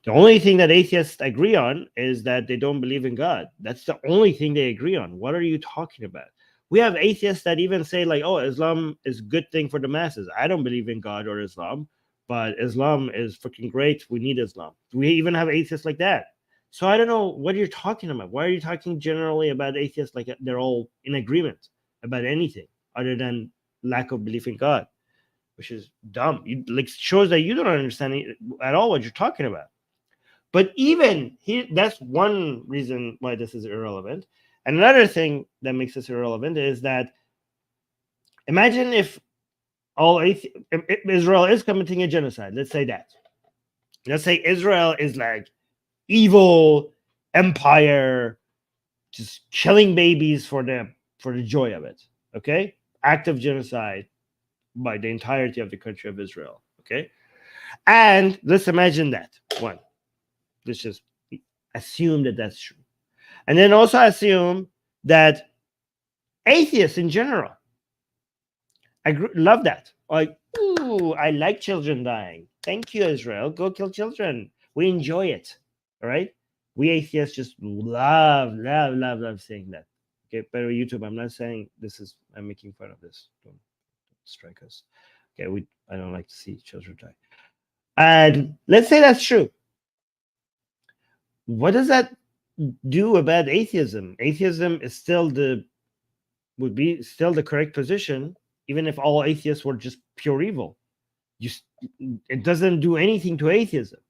the only thing that atheists agree on is that they don't believe in God? That's the only thing they agree on. What are you talking about? We have atheists that even say like, oh, Islam is a good thing for the masses. I don't believe in God or Islam, but Islam is freaking great. We need Islam. We even have atheists like that. So I don't know what you're talking about. Why are you talking generally about atheists like they're all in agreement about anything other than lack of belief in God, which is dumb. It like shows that you don't understand at all what you're talking about. But even that's one reason why this is irrelevant. And another thing that makes this irrelevant is that imagine if if Israel is committing a genocide. Let's say that. Let's say Israel is like evil empire, just killing babies for the joy of it. Okay, act of genocide by the entirety of the country of Israel. Okay, and let's imagine that one. Let's just assume that that's true, and then also assume that atheists in general love that. Like, ooh, I like children dying. Thank you, Israel. Go kill children. We enjoy it. All right. We atheists just love saying that. Okay, but YouTube, I'm not saying this is. I'm making fun of this. Don't strike us. Okay, I don't like to see children die. And let's say that's true. What does that do about atheism? Atheism is would be still the correct position, even if all atheists were just pure evil. It doesn't do anything to atheism.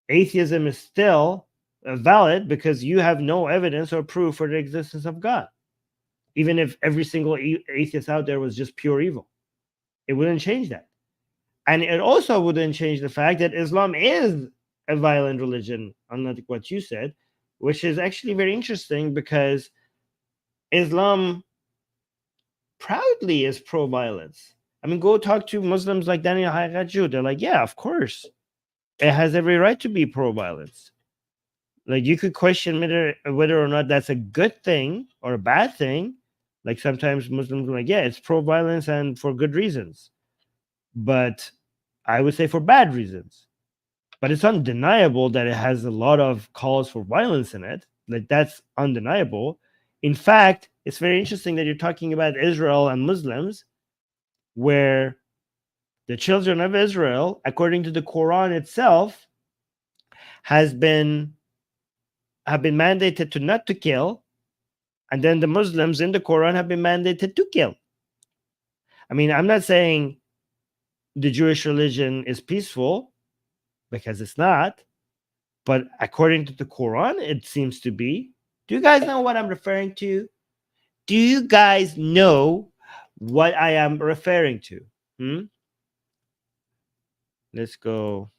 Atheism is still valid because you have no evidence or proof for the existence of God, even if every single atheist out there was just pure evil. It wouldn't change that. And it also wouldn't change the fact that Islam is a violent religion, unlike what you said, which is actually very interesting because Islam proudly is pro-violence. I mean, go talk to Muslims like Daniel Haqqaju. They're like, yeah, of course. It has every right to be pro-violence. Like, you could question whether or not that's a good thing or a bad thing. Like, sometimes Muslims are like, yeah, it's pro-violence and for good reasons. But I would say for bad reasons. But it's undeniable that it has a lot of calls for violence in it. Like, that's undeniable. In fact, it's very interesting that you're talking about Israel and Muslims, where the children of Israel, according to the Quran itself, have been mandated to not to kill, and then the Muslims in the Quran have been mandated to kill. I mean, I'm not saying the Jewish religion is peaceful, because it's not, but according to the Quran, it seems to be. Do you guys know what I'm referring to? Do you guys know what I am referring to? Let's go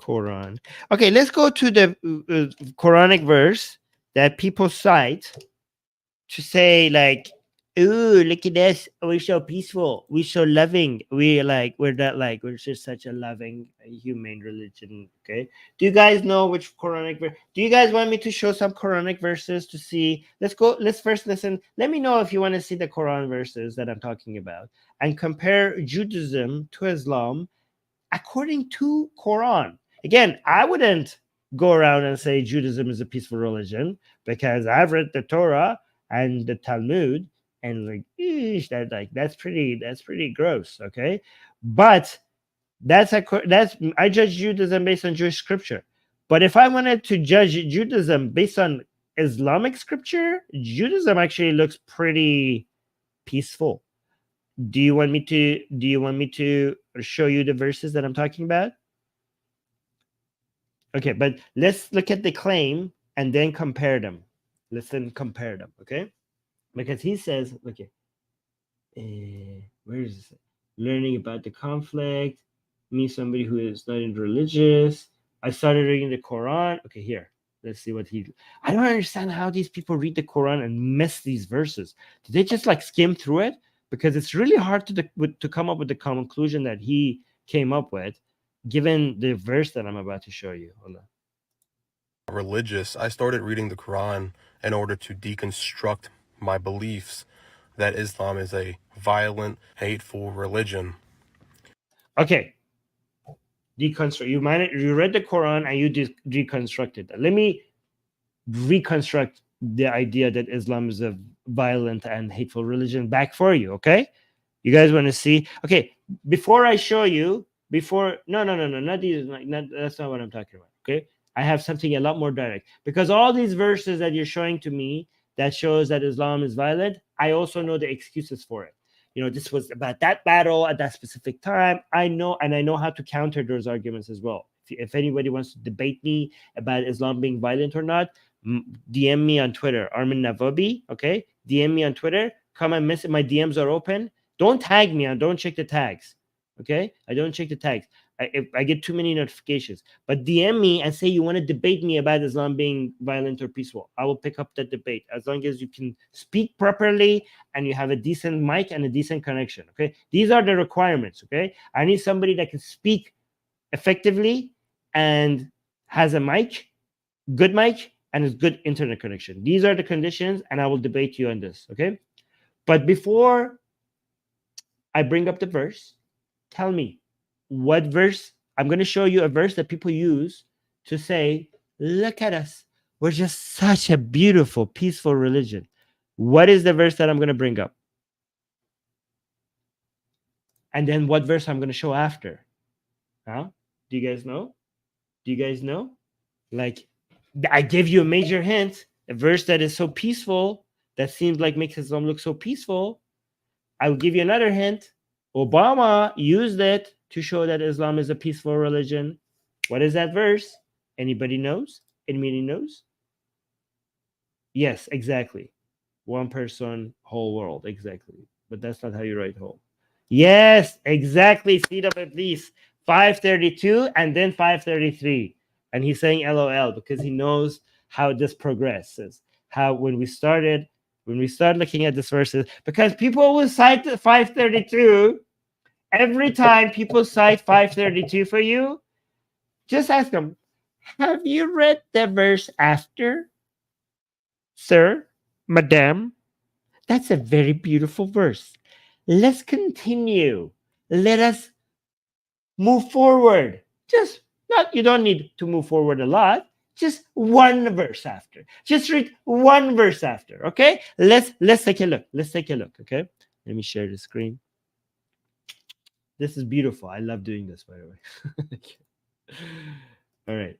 Quran. Okay, let's go to the Quranic verse that people cite to say, like, ooh, look at this, we're so peaceful, we're so loving, we're just such a loving, humane religion. Okay, do you guys know which Quranic verse? Do you guys want me to show some Quranic verses to see? Let's first listen. Let me know if you want to see the Quran verses that I'm talking about and compare Judaism to Islam according to Quran. Again, I wouldn't go around and say Judaism is a peaceful religion, because I've read the Torah and the Talmud, and like, that's pretty gross. Okay, but I judge Judaism based on Jewish scripture. But if I wanted to judge Judaism based on Islamic scripture, Judaism actually looks pretty peaceful. Do you want me to show you the verses that I'm talking about? Okay, but let's look at the claim and then compare them. Let's then compare them, okay? Because he says, okay, where is this? Learning about the conflict, me, somebody who is not religious. I started reading the Quran. Okay, here. Let's see what he. I don't understand how these people read the Quran and miss these verses. Did they just like skim through it? Because it's really hard to come up with the conclusion that he came up with, given the verse that I'm about to show you. Hold on. Religious, I started reading the Quran in order to deconstruct my beliefs that Islam is a violent, hateful religion. Okay, deconstruct. You read the Quran and you deconstructed that. Let me reconstruct the idea that Islam is a violent and hateful religion back for you. Okay, you guys want to see? Okay, before I show you, no, not these. That's not what I'm talking about. Okay, I have something a lot more direct, because all these verses that you're showing to me that shows that Islam is violent, I also know the excuses for it. This was about that battle at that specific time. I know how to counter those arguments as well. If anybody wants to debate me about Islam being violent or not, DM me on Twitter, Armin Navabi. Okay, DM me on Twitter. Come and miss it. My DMs are open. Don't tag me. I don't check the tags. Okay, I don't check the tags. If I get too many notifications. But DM me and say you want to debate me about Islam being violent or peaceful. I will pick up that debate, as long as you can speak properly and you have a decent mic and a decent connection. Okay, these are the requirements. Okay, I need somebody that can speak effectively and has a mic, good mic, and a good internet connection. These are the conditions, and I will debate you on this. Okay, but before I bring up the verse, tell me what verse. I'm going to show you a verse that people use to say, look at us, we're just such a beautiful, peaceful religion. What is the verse that I'm going to bring up? And then what verse I'm going to show after? Huh? Do you guys know? Like, I gave you a major hint, a verse that is so peaceful, that seems like makes Islam look so peaceful. I will give you another hint. Obama used it to show that Islam is a peaceful religion. What is that verse? Anybody knows? Anybody knows? Yes, exactly. One person, whole world. Exactly. But that's not how you write whole. Yes, exactly. Seed of Iblis, 532 and then 533. And he's saying LOL because he knows how this progresses. How when we start looking at this verses, because people will cite the 532 every time people cite 532 for you, just ask them, have you read the verse after? Sir, madam, that's a very beautiful verse. Let's continue. Let us move forward. Just not, you don't need to move forward a lot. Just one verse after. Just read one verse after. Okay? Let's take a look. Let's take a look. Okay? Let me share the screen. This is beautiful. I love doing this, by the way. All right.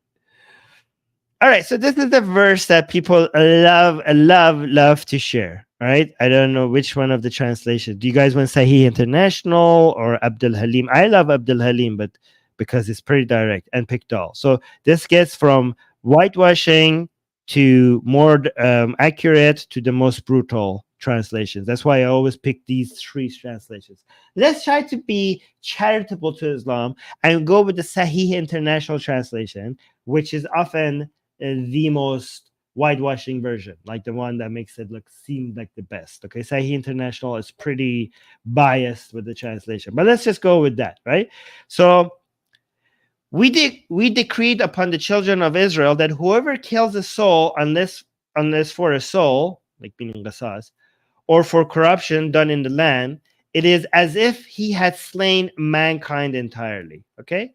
All right. So this is the verse that people love to share. All right. I don't know which one of the translations. Do you guys want Sahih International or Abdul Halim? I love Abdul Halim, but because it's pretty direct and Pictal. So this gets from whitewashing to more accurate to the most brutal translations. That's why I always pick these three translations. Let's try to be charitable to Islam and go with the Sahih International translation, which is often the most whitewashing version, like the one that makes it look seem like the best. Okay, Sahih International is pretty biased with the translation, but let's just go with that, right? So we decreed upon the children of Israel that whoever kills a soul, unless for a soul, like meaning qasas, or for corruption done in the land, it is as if he had slain mankind entirely. Okay,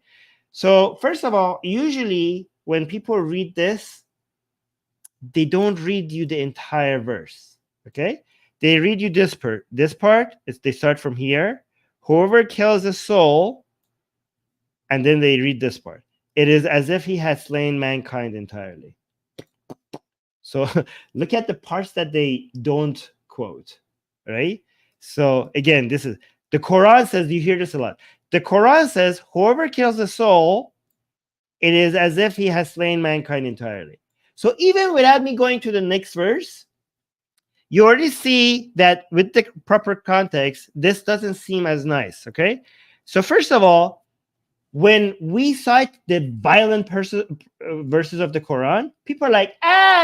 so first of all, usually when people read this, they don't read you the entire verse. Okay, they read you this part. This part is they start from here. Whoever kills a soul, and then they read this part. It is as if he had slain mankind entirely. So look at the parts that they don't quote, right? So again, this is the Quran says, you hear this a lot. The Quran says, whoever kills a soul, it is as if he has slain mankind entirely. So even without me going to the next verse, you already see that with the proper context, this doesn't seem as nice, okay? So first of all, when we cite the violent verses of the Quran, people are like,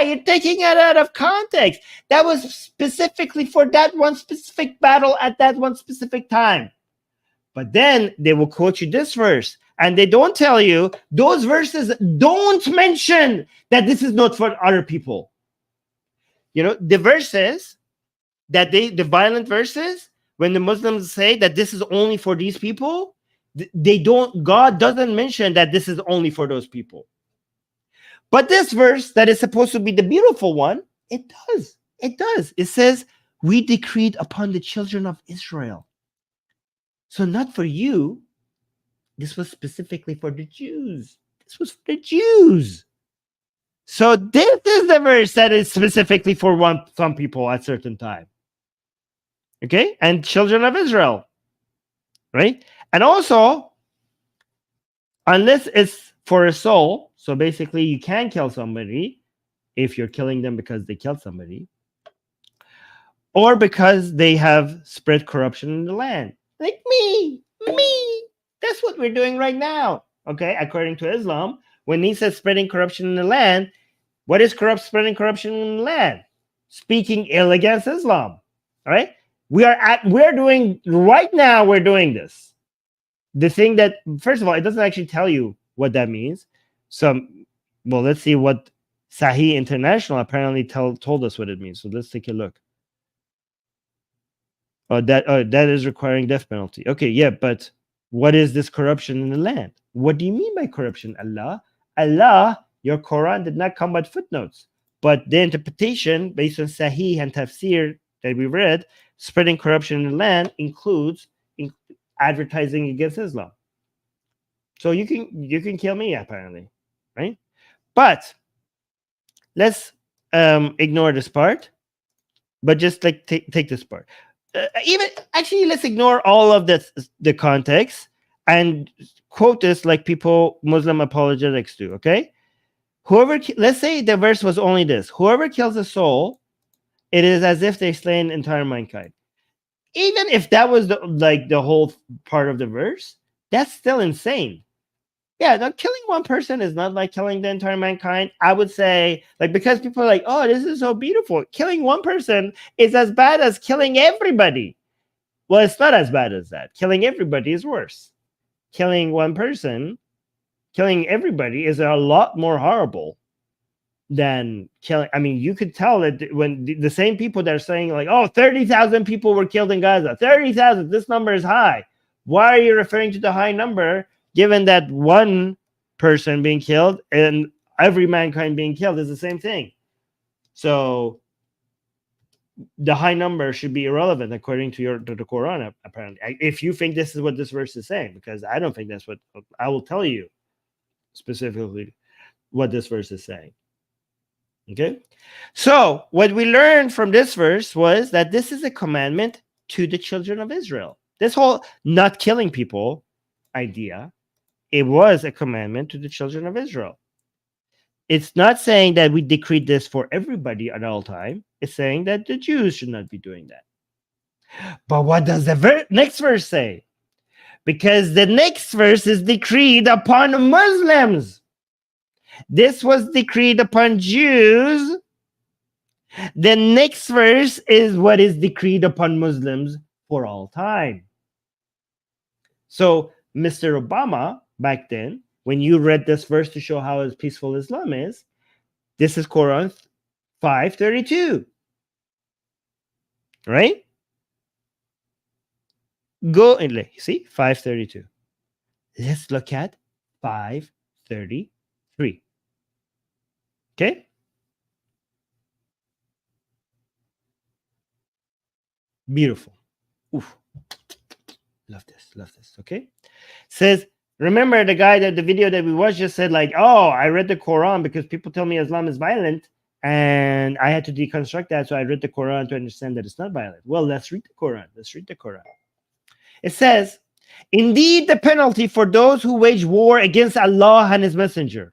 you're taking it out of context. That was specifically for that one specific battle at that one specific time. But then they will quote you this verse, and they don't tell you those verses don't mention that this is not for other people. You know, the verses that the violent verses, when the Muslims say that this is only for these people, they don't, God doesn't mention that this is only for those people. But this verse that is supposed to be the beautiful one, it does. It does. It says, we decreed upon the children of Israel. So not for you. This was specifically for the Jews. This was for the Jews. So this is the verse that is specifically for some people at certain time. Okay? And children of Israel. Right? And also, unless it's for a soul, so basically you can kill somebody if you're killing them because they killed somebody, or because they have spread corruption in the land. Like me. That's what we're doing right now. Okay, according to Islam, when he says spreading corruption in the land, what is spreading corruption in the land? Speaking ill against Islam. All right, we're doing right now. We're doing this. The thing that, first of all, it doesn't actually tell you what that means. So, well, let's see what Sahih International apparently told us what it means. So let's take a look. That is requiring death penalty. Okay, yeah, but what is this corruption in the land? What do you mean by corruption, Allah, your Quran did not come with footnotes. But the interpretation based on Sahih and Tafsir that we read, spreading corruption in the land includes advertising against Islam. So you can kill me, apparently, right? But let's ignore this part, but just like take this part. Even actually, let's ignore all of the context and quote this like people Muslim apologetics do. Okay, let's say the verse was only this: whoever kills a soul, it is as if they slain entire mankind. even if that was the whole part of the verse, that's still insane. Yeah, no, killing one person is not like killing the entire mankind. I would say, like, because people are like, oh, this is so beautiful. Killing one person is as bad as killing everybody. Well, it's not as bad as that. Killing everybody is worse. Killing one person, killing everybody is a lot more horrible than killing. I mean, you could tell that when the same people that are saying, like, oh, 30,000 people were killed in Gaza, 30,000, this number is high. Why are you referring to the high number, given that one person being killed and every mankind being killed is the same thing? So the high number should be irrelevant according to the Quran, apparently. If you think this is what this verse is saying, because I don't think that's what I will tell you specifically what this verse is saying. Okay, so what we learned from this verse was that this is a commandment to the children of Israel. This whole not killing people idea, it was a commandment to the children of Israel. It's not saying that we decreed this for everybody at all time. It's saying that the Jews should not be doing that. But what does the next verse say? Because the next verse is decreed upon Muslims. This was decreed upon Jews. The next verse is what is decreed upon Muslims for all time. So, Mr. Obama, back then, when you read this verse to show how peaceful Islam is, this is Quran 5:32. Right? Go and see 5:32. Let's look at 5:33. Okay? Beautiful. Oof. Love this. Okay? Says, remember the guy that the video that we watched just said, like, oh, I read the Quran because people tell me Islam is violent and I had to deconstruct that. So I read the Quran to understand that it's not violent. Well, let's read the Quran. It says, indeed, the penalty for those who wage war against Allah and his messenger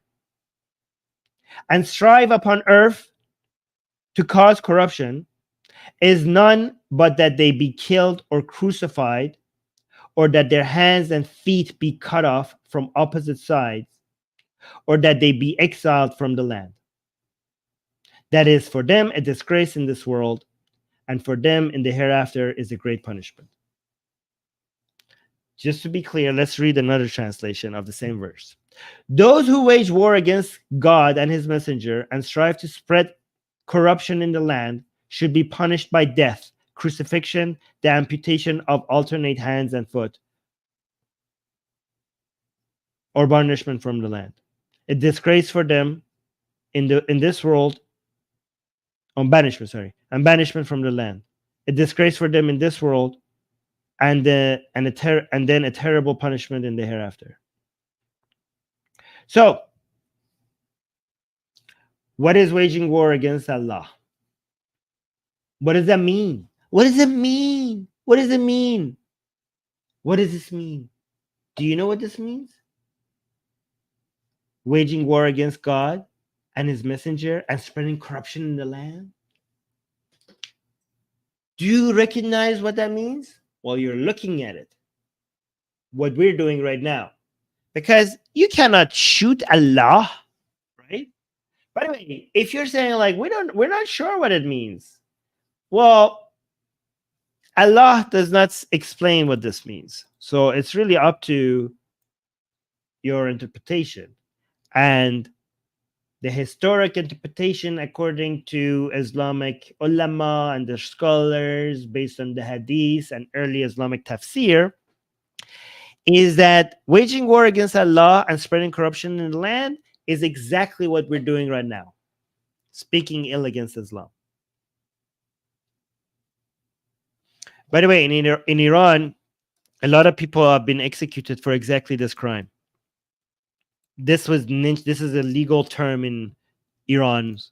and strive upon earth to cause corruption is none but that they be killed or crucified, or that their hands and feet be cut off from opposite sides, or that they be exiled from the land. That is for them a disgrace in this world, and for them in the hereafter is a great punishment. Just to be clear, let's read another translation of the same verse. Those who wage war against God and his messenger and strive to spread corruption in the land should be punished by death, crucifixion, the amputation of alternate hands and foot, or banishment from the land. A disgrace for them in this world, and banishment from the land. A disgrace for them in this world, and then a terrible punishment in the hereafter. So, what is waging war against Allah? What does that mean? What does it mean? What does it mean? What does this mean? Do you know what this means? Waging war against God and his messenger and spreading corruption in the land? Do you recognize what that means? Well, you're looking at it. What we're doing right now. Because you cannot shoot Allah, right? By the way, if you're saying like we're not sure what it means, well, Allah does not explain what this means. So it's really up to your interpretation. And the historic interpretation, according to Islamic ulama and their scholars, based on the hadith and early Islamic tafsir, is that waging war against Allah and spreading corruption in the land is exactly what we're doing right now. Speaking ill against Islam. By the way, in Iran, a lot of people have been executed for exactly this crime. This is a legal term in Iran's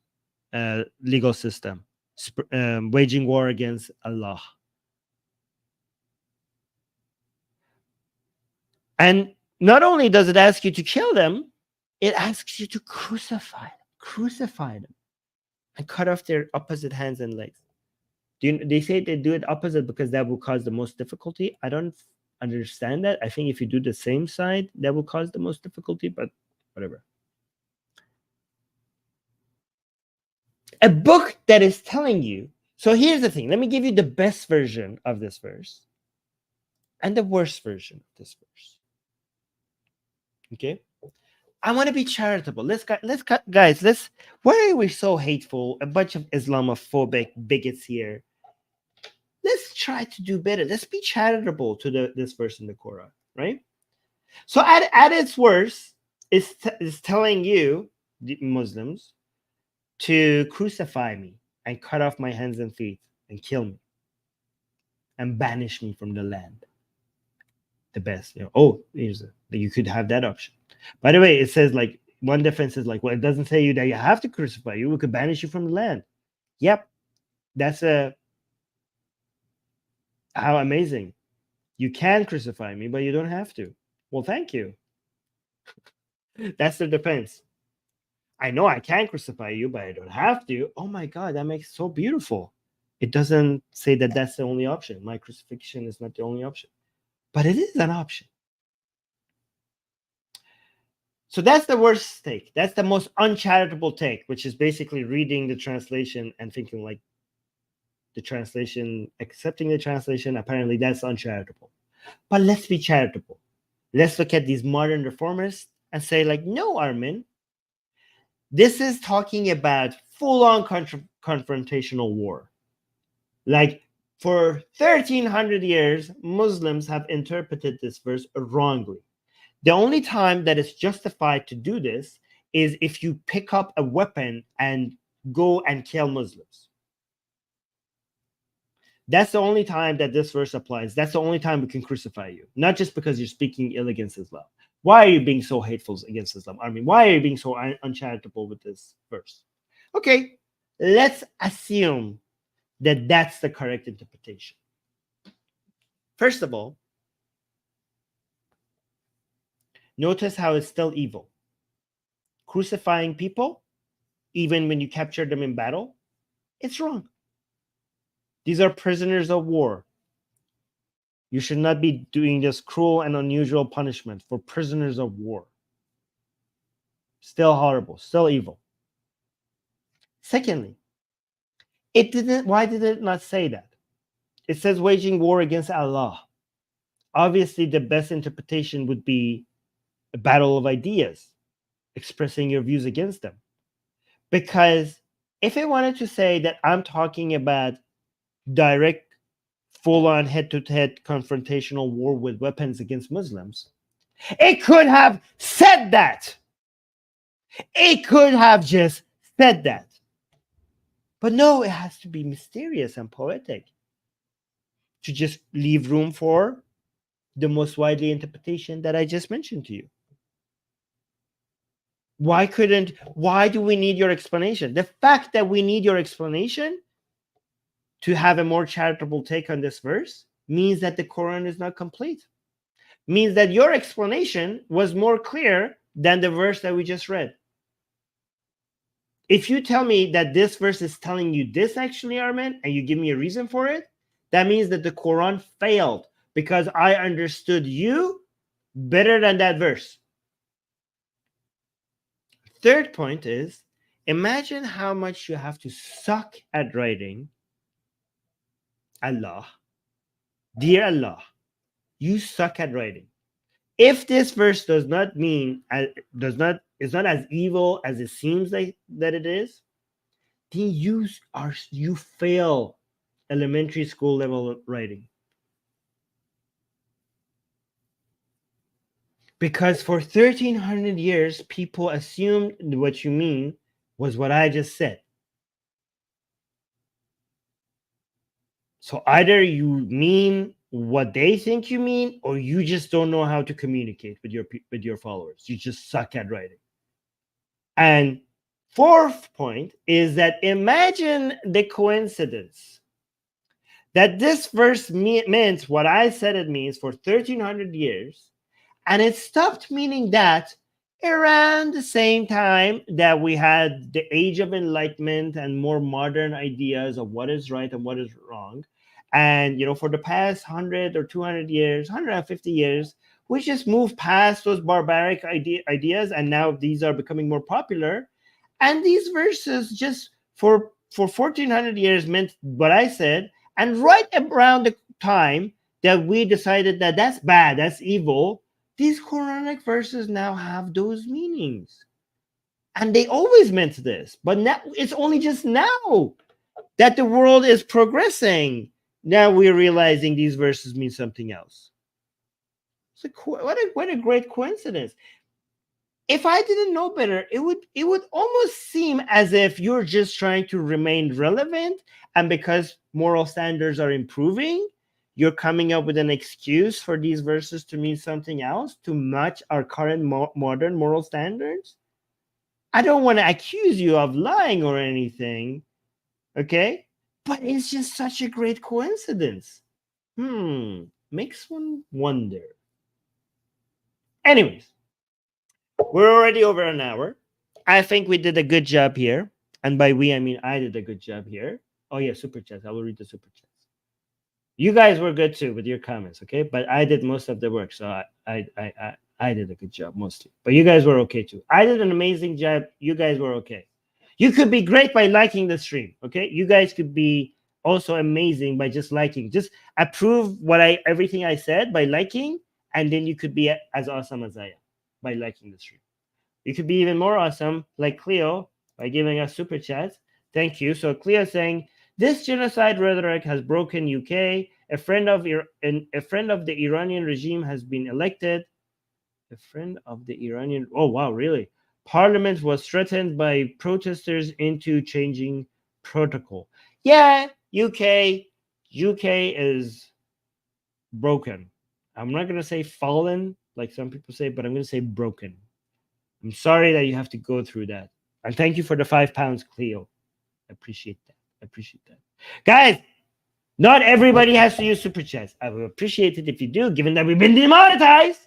legal system. Waging war against Allah. And not only does it ask you to kill them, it asks you to crucify them, and cut off their opposite hands and legs. They say they do it opposite because that will cause the most difficulty. I don't understand that. I think if you do the same side, that will cause the most difficulty, but whatever. A book that is telling you. So here's the thing. Let me give you the best version of this verse and the worst version of this verse. Okay? I want to be charitable. Guys, why are we so hateful? A bunch of Islamophobic bigots here. Let's try to do better. Let's be charitable to this verse in the Quran, right? So at its worst, it's telling you, the Muslims, to crucify me and cut off my hands and feet and kill me and banish me from the land. The best, you could have that option. By the way, it says like one defense is like, well, it doesn't say you that you have to crucify you. We could banish you from the land. Yep, that's how amazing. You can crucify me, but you don't have to. Well, thank you. That's the defense. I know I can crucify you, but I don't have to. Oh my God, that makes it so beautiful. It doesn't say that that's the only option. My crucifixion is not the only option, but it is an option. So that's the worst take. That's the most uncharitable take, which is basically reading the translation and thinking like the translation, accepting the translation. Apparently that's uncharitable. But let's be charitable. Let's look at these modern reformers and say like, no, Armin, this is talking about full-on confrontational war. Like for 1300 years, Muslims have interpreted this verse wrongly. The only time that it's justified to do this is if you pick up a weapon and go and kill Muslims. That's the only time that this verse applies. That's the only time we can crucify you. Not just because you're speaking ill against Islam. Why are you being so hateful against Islam? I mean, why are you being so uncharitable with this verse? Okay, let's assume that that's the correct interpretation. First of all, notice how it's still evil. Crucifying people, even when you capture them in battle, it's wrong. These are prisoners of war. You should not be doing this cruel and unusual punishment for prisoners of war. Still horrible, still evil. Secondly, why did it not say that? It says waging war against Allah. Obviously, the best interpretation would be a battle of ideas, expressing your views against them. Because if it wanted to say that I'm talking about direct, full-on head-to-head confrontational war with weapons against Muslims, it could have said that. It could have just said that. But no, it has to be mysterious and poetic to just leave room for the most widely interpretation that I just mentioned to you. Why do we need your explanation? The fact that we need your explanation to have a more charitable take on this verse means that the Quran is not complete. Means that your explanation was more clear than the verse that we just read. If you tell me that this verse is telling you this actually, Armin, and you give me a reason for it, that means that the Quran failed because I understood you better than that verse. Third point is, imagine how much you have to suck at writing, Allah, dear Allah, you suck at writing. If this verse is not as evil as it seems like that it is, then you fail elementary school level writing. Because for 1300 years, people assumed what you mean was what I just said. So either you mean what they think you mean, or you just don't know how to communicate with your followers. You just suck at writing. And fourth point is that imagine the coincidence that this verse meant what I said it means for 1300 years, and it stopped meaning that around the same time that we had the age of enlightenment and more modern ideas of what is right and what is wrong. And, for the past 100 or 200 years, 150 years, we just moved past those barbaric ideas, and now these are becoming more popular. And these verses just for 1400 years meant what I said. And right around the time that we decided that that's bad, that's evil, these Quranic verses now have those meanings. And they always meant this, but now it's only just now that the world is progressing. Now we're realizing these verses mean something else. What a great coincidence. If I didn't know better, it would almost seem as if you're just trying to remain relevant, and because moral standards are improving, you're coming up with an excuse for these verses to mean something else to match our current modern moral standards. I don't want to accuse you of lying or anything, okay? But it's just such a great coincidence. Makes one wonder. Anyways, we're already over an hour. I think we did a good job here. And by we, I mean I did a good job here. Oh, yeah, super chats. I will read the super chats. You guys were good too with your comments, okay? But I did most of the work, so I did a good job mostly. But you guys were okay too. I did an amazing job. You guys were okay. You could be great by liking the stream, okay? You guys could be also amazing by just liking. Just approve everything I said by liking, and then you could be as awesome as I am by liking the stream. You could be even more awesome, like Cleo, by giving us super chats. Thank you. So Cleo saying, this genocide rhetoric has broken UK. A friend of the Iranian regime has been elected. A friend of the Iranian. Oh, wow, really? Parliament was threatened by protesters into changing protocol. Yeah, UK is broken. I'm not going to say fallen, like some people say, but I'm going to say broken. I'm sorry that you have to go through that. And thank you for the £5, Cleo. I appreciate that. Guys, not everybody has to use super chats. I would appreciate it if you do, given that we've been demonetized.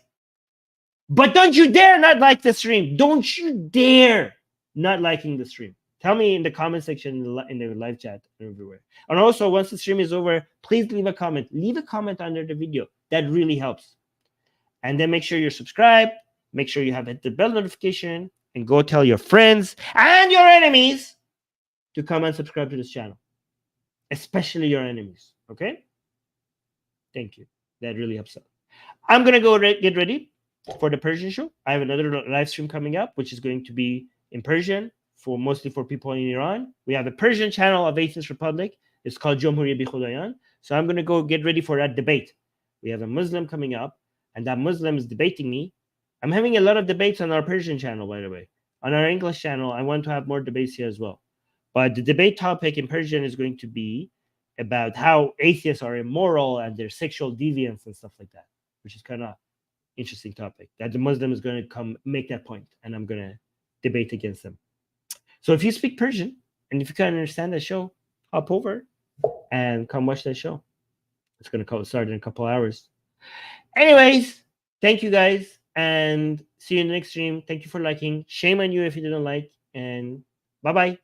But don't you dare not like the stream. Don't you dare not liking the stream. Tell me in the comment section, in the live chat, everywhere. And also, once the stream is over, please leave a comment. Leave a comment under the video. That really helps. And then make sure you're subscribed. Make sure you have hit the bell notification. And go tell your friends and your enemies to come and subscribe to this channel. Especially your enemies. Okay? Thank you. That really helps out. I'm going to go get ready for the Persian show. I have another live stream coming up, which is going to be in Persian, mostly for people in Iran. We have a Persian channel of Atheist Republic. It's called Jomhuriye Bi Khudayan. So I'm going to go get ready for that debate. We have a Muslim coming up, and that Muslim is debating me. I'm having a lot of debates on our Persian channel, by the way. On our English channel, I want to have more debates here as well. But the debate topic in Persian is going to be about how atheists are immoral and their sexual deviance and stuff like that, which is kind of interesting topic that the Muslim is going to come make that point, and I'm going to debate against them. So if you speak Persian and if you can understand that show, hop over and come watch that show. It's going to start in a couple hours. Anyways, thank you guys, and see you in the next stream. Thank you for liking. Shame on you if you didn't like, and bye-bye.